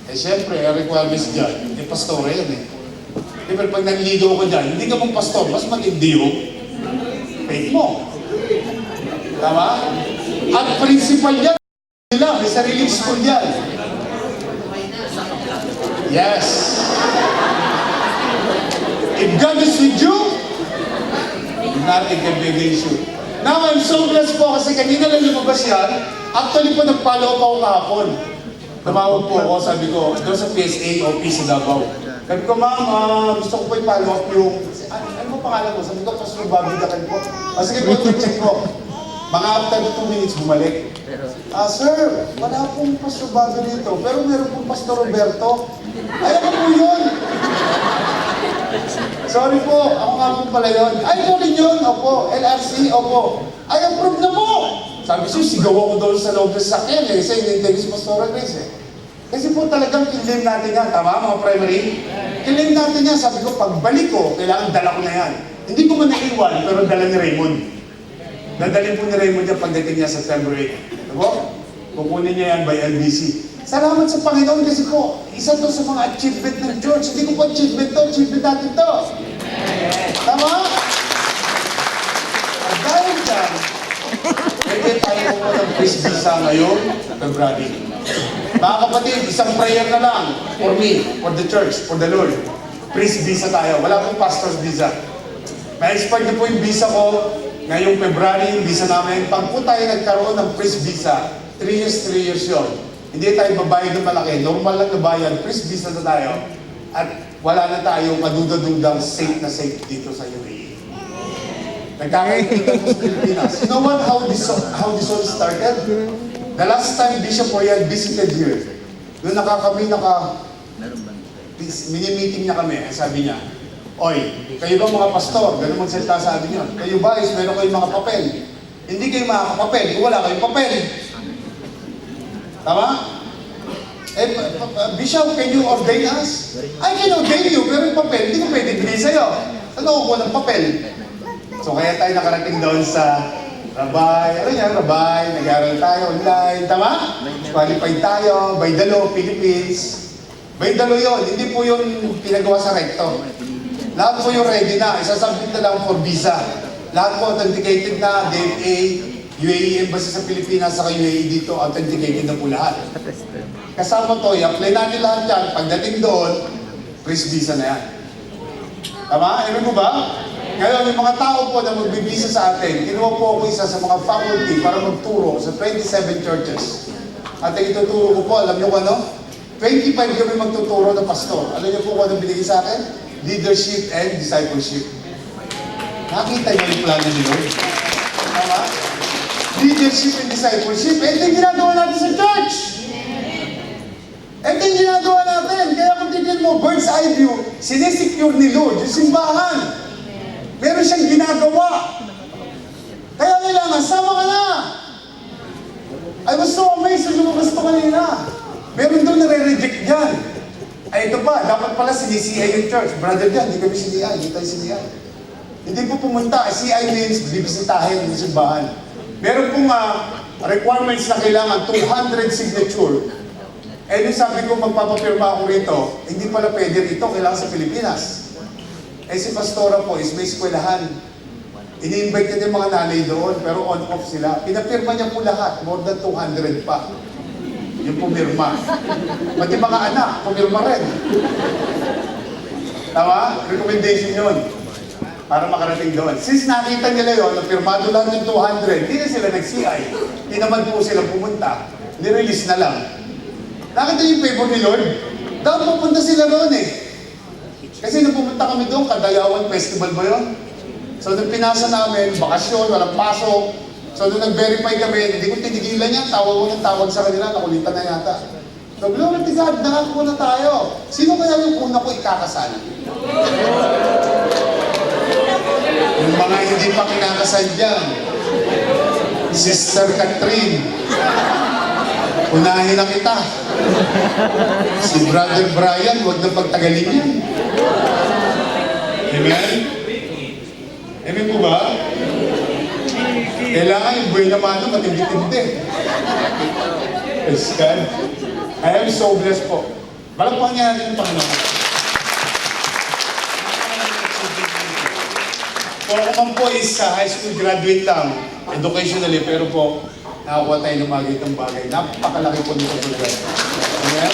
Eh, syempre, ang requirements dyan, yung pastor yan eh. Di ba, pag nanligaw ko dyan, hindi ka mong pastor, mas matindi yung faith mo. Tama? At principal yan nila, may sariling school yan. Yes. If God is with you, nothing can be against you. Now, I'm so blessed po kasi kanina lang lumabas yan. Actually po, nag-follow up ako kahapon. Tumawag po ako, sabi ko, doon sa PSA o PC Davao. Sabi ko, ma'am, gusto ko po i-follow up yung... Ano mo pangalan mo? Sabi ko, Pastor Bobby Dakan po. Sige po, check ko. Mga after 2 minutes, bumalik. Sir, wala pong Pastor Bobby dito, pero meron pong Pastor Roberto. Ay, ako po yun. Sorry po, ako nga po pala yun. Ay, ikaw rin yun. Opo, LRC, opo. Ay, approve na po. Sabi siya, sigaw ako doon sa loob ng sakyan eh. Kasi hindi si Pastor Grace eh. Kasi po talagang kilim natin yan. Tama, mga primary? Kilim natin yan. Sabi ko, pagbalik ko, kailangan dala ko na yan. Hindi ko man naiwan, pero dala ni Raymond. Dadalhin po ni Raymond yan pagdating niya September 8. Diba? Kukunin niya yan by LBC. Salamat sa Panginoon kasi po, isa to sa mga achievement ng church. Hindi ko po achievement to, achievement natin to. Tama? At dahil dyan, pwede tayo po ng Chris Visa ngayon, February. Mga kapatid, isang prayer na lang for me, for the church, for the Lord. Priest visa tayo. Wala pong pastor's visa. Ma-expire niyo po yung visa ko ngayong February, yung visa namin. Pag po tayo nagkaroon ng priest visa, 3 years yun. Hindi tayo babayad ng malaki. Normal lang na bayad. Priest visa na tayo. At wala na tayo maduda-dudang safe na safe dito sa UAE. Nagkakaintindihan po sa Pilipinas. You know what? How this all started? The last time Bishop Royal visited here, doon mini-meeting niya kami, sabi niya, Oy, kayo ba mga pastor? Ganun magsalita sa atin yun. Kayo ba is meron kayong mga papel? Hindi kayo makakapapel kung wala kayong papel. Tama? Bishop, can you ordain us? I can ordain you, pero yung papel, hindi ko pwede bigay sa'yo. Ano ko ng papel? So kaya tayo nakarating doon sa Rabay. Ano yan, Rabay? Nag-aaral tayo online. Tama? Qualified tayo. By the law, Philippines. By the law yun. Hindi po yun pinagawa sa recto. Lahat po yung ready na. Isasubmit na lang for visa. Lahat po authenticated na. DFA, UAE Embassy sa Pilipinas, saka UAE dito, authenticated na po lahat. Kasama to, i-apply natin lahat yan. Pagdating doon, Presbisa na yan. Tama? Amen po ba? Ngayon, yung mga tao po na magbibisa sa atin, kinuha po ako isa sa mga faculty para magturo sa 27 churches. At ang ituturo ko po, alam niyo kung ano? 25 kami magtuturo ng pastor. Alam niyo po kung ano binigay sa akin? Leadership and discipleship. Nakita niyo yung plano ni Lord? Tama? Leadership and discipleship. Ito yung ginagawa natin sa church. Ito yung ginagawa natin. Kaya kung tignan mo, bird's eye view, sinesecure ni Lord yung simbahan. Meron siyang ginagawa. Kaya kailangan, sama ka na. I was so amazed sa lumabas pa kanina. Meron doon nare-reject dyan. Ay ito pa, dapat pala sinisiya yung church. Brother dyan, hindi kami siniya, hindi tayo siniya. Hindi po pumunta. CI means bibisitahin yung simbahan. Meron pong requirements na kailangan, 200 signature. Eh nung sabi ko magpapapirma ako rito, hindi pala pwede rito, kailangan sa Pilipinas. Eh si Pastora po is may eskwelahan. Ini-invite niya yung mga nanay doon, pero on-off sila. Pinapirma niya po lahat, more than 200 pa. Yung pumirma. Pati mga anak, pumirma rin. Tama? Recommendation yun. Para makarating doon. Since nakita nila yun, napirmado lang yung 200, hindi na sila nag-CI. Hindi naman po sila pumunta. Nirelease na lang. Nakita niyo yung favor ni Lord? Dapat pupunta sila doon eh. Kasi nung pumunta kami doon, Kadayawan Festival ba yun? So nung pinasa namin, bakasyon, walang pasok. So nung nag-verify kami, hindi ko tinigilan yan, tawag sa kanila, nakulitan na yata. So glory to God, nakakuha na tayo. Sino kaya yung una ko ikakasal? Yung mga hindi pa kinakasal dyan, Sister Catherine, unahin na kita. Si Brother Brian, huwag na pagtagalin yan. Amen? Amen po ba? Kailangan yung buhay naman matindi-tindi. Yes, God. I am so blessed po. Malapang niya natin yung Panginoon. Kung ako man po is high school graduate lang, educationally, pero po, nakakuha tayo ng mga ganitong bagay. Napakalaki po nito po. Amen?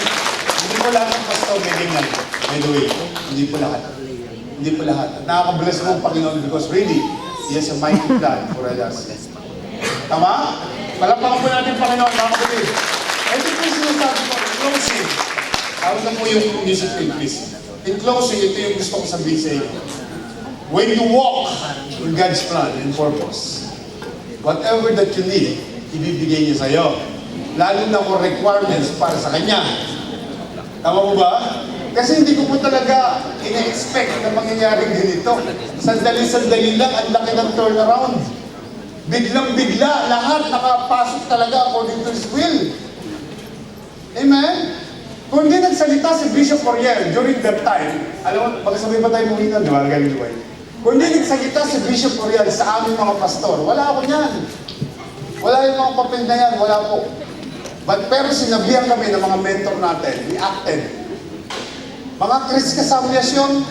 Hindi po lahat ng pastor may ganyan. By the way, hindi po lahat. Hindi po lahat. At nakaka-bless mo ang Panginoon because really, He has a mighty plan for us. Tama? Palapakan po natin Panginoon, mga kapatid. Ito po yung sinasabi ko, in closing. Tawag na po yung music thing, please. In closing, ito yung gusto ko sabihin sa inyo. When you walk in God's plan and purpose, whatever that you need, ibibigay niya sa'yo. Lalo na kung requirements para sa Kanya. Tama mo ba? Kasi hindi ko po talaga ina-expect na mangyayaring ganito. Sandali-sandali lang, ang laki ng turnaround. Biglang-bigla, lahat nakapasok talaga according to His will. Amen? Kung hindi nagsalita si Bishop Oriel during that time, alam mo, magkasabay pa tayo muli na, di ba? Galing duway. Kung hindi nagsalita si Bishop Oriel sa aming mga pastor, wala ako niyan. Wala yung mga papel na yan, wala po. Pero sinabihan kami ng mga mentor natin, we acted. Mga Chris Casamyas yun.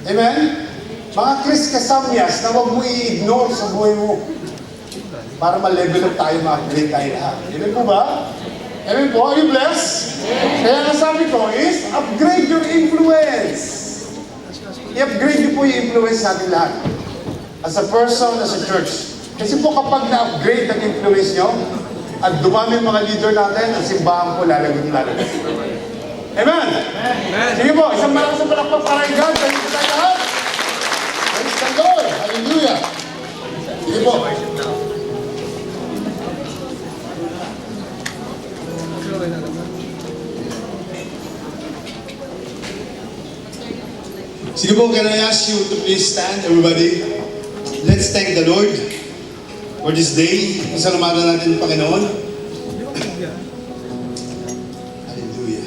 Amen? Mga Chris Casamyas na huwag mo i-ignore sa buhay mo. Para ma-level up tayo, ma-upgrade tayo lahat. Amen po ba? Amen po? Are you blessed? Kaya nasabi ko is, upgrade your influence. I-upgrade niyo po yung influence natin lahat. As a person, as a church. Kasi po kapag na-upgrade ang influence nyo, at dumami yung mga leader natin, ang simbahan po lalagot-lalagot. Amen? Amen? Sige po, isang malakas na palakpak para kay God. Praise the Lord. Praise the Lord. Hallelujah. Sige po. Sige po, can I ask you to please stand, everybody? Let's thank the Lord for this day. Pasalamatan natin ang Panginoon. Hallelujah.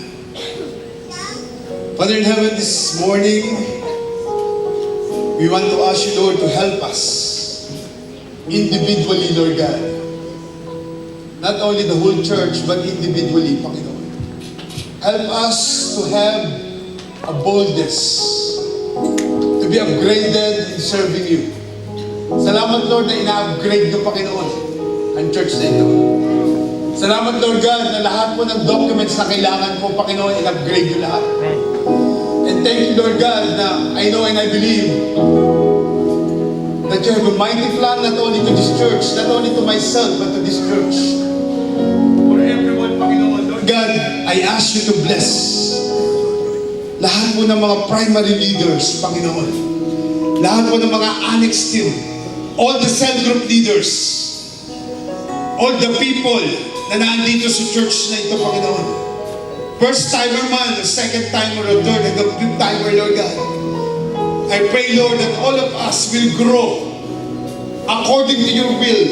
Father in heaven, this morning, we want to ask you, Lord, to help us individually, Lord God. Not only the whole church, but individually, Panginoon. Help us to have a boldness to be upgraded in serving you. Salamat, Lord, na ina-upgrade ng Panginoon ang church na ito. Salamat, Lord God, na lahat po ng documents na kailangan po, Panginoon, in-upgrade nyo lahat. And thank you, Lord God, na I know and I believe that you have a mighty plan not only to this church, not only to myself, but to this church. For everyone, Panginoon, Lord God, I ask you to bless lahat po ng mga primary leaders, Panginoon. Lahat po ng mga annex team, all the cell group leaders, all the people na nandito sa church na ito, Panginoon. First timer man, the second timer, or third, and the fifth timer, Lord God. I pray, Lord, that all of us will grow according to your will.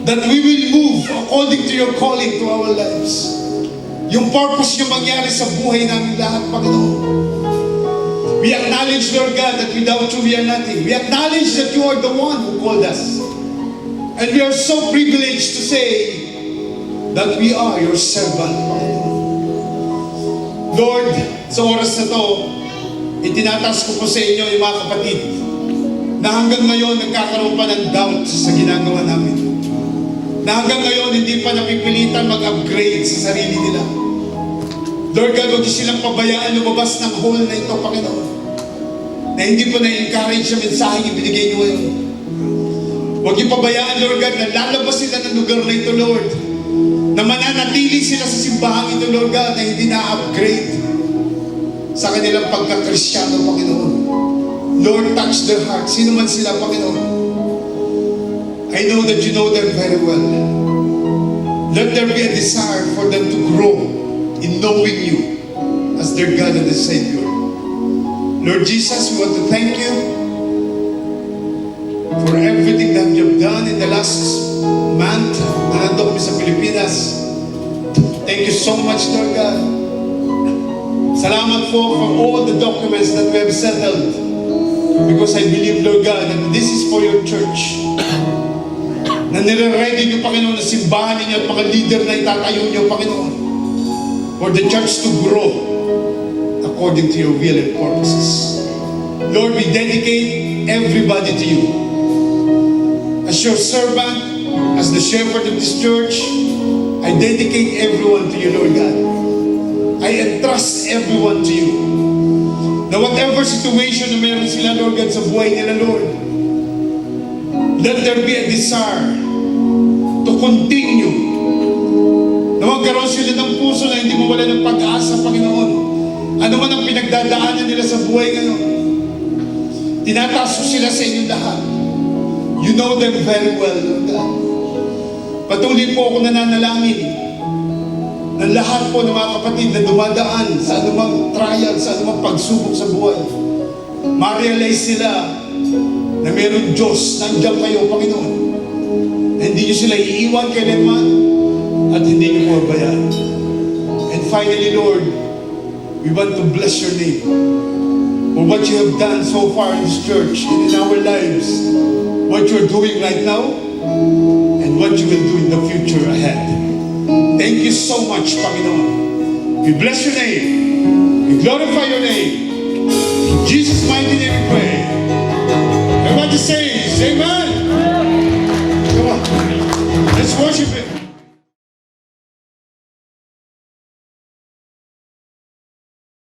That we will move according to your calling to our lives. Yung purpose yung mangyari sa buhay namin lahat, Panginoon. We acknowledge, Lord God, that without you we are nothing. We acknowledge that you are the one who called us. And we are so privileged to say that we are your servant, Panginoon. Lord, sa oras na to, itinataas ko po sa inyo yung mga kapatid na hanggang ngayon nagkakaroon pa ng doubt sa ginagawa namin. Na hanggang ngayon hindi pa napipilitan mag-upgrade sa sarili nila. Lord God, huwag silang pabayaan lumabas ng hole na ito, Panginoon. Na hindi po na-encourage sa mensaheng ibinigay niyo ngayon. Huwag niyo pabayaan, Lord God, na lalabas sila ng lugar na ito, Lord. Na mananatili sila sa simbahang ito, Lord God, na hindi na-upgrade sa kanilang pagkakristyano, Panginoon. Lord, touch their hearts. Sino man sila, Panginoon. I know that you know them very well. Let there be a desire for them to grow in knowing you as their God and their Savior. Lord Jesus, we want to thank you for everything that you have done in the last month na nandun kami sa Pilipinas. Thank you so much, Lord God. Salamat po for all the documents that we have settled, because I believe, Lord God, that this is for your church. Na nire-ready niyo, Panginoon, na simbahan ninyo at mga leader na itatayo niyo, Panginoon, for the church to grow according to your will and purposes. Lord, we dedicate everybody to you. As your servant, as the shepherd of this church, I dedicate everyone to you, Lord God. I entrust everyone to you. Na whatever situation na meron sila, Lord God, sa buhay nila, Lord, let there be a desire to continue. Na magkaroon sila ng puso na hindi mawala ng pag-asa, Panginoon. Ano man ang pinagdadaanan nila sa buhay ngayon, tinataas ko sila sa inyong lahat. You know them very well, Lord God. Patuloy po ako nananalangin na lahat po ng mga kapatid na dumadaan sa anumang trial, sa anumang pagsubok sa buhay, ma-realize sila na meron Diyos, nandiyan kayo, Panginoon. Na hindi nyo sila iiwan kailanman at hindi nyo mabayaan. And finally, Lord, we want to bless your name for what you have done so far in this church and in our lives, what you're doing right now, and what you will do in the future ahead. Thank you so much, Panginoon. We bless your name. We glorify your name. In Jesus' mighty name we pray. Everybody say, amen. Come on. Let's worship Him.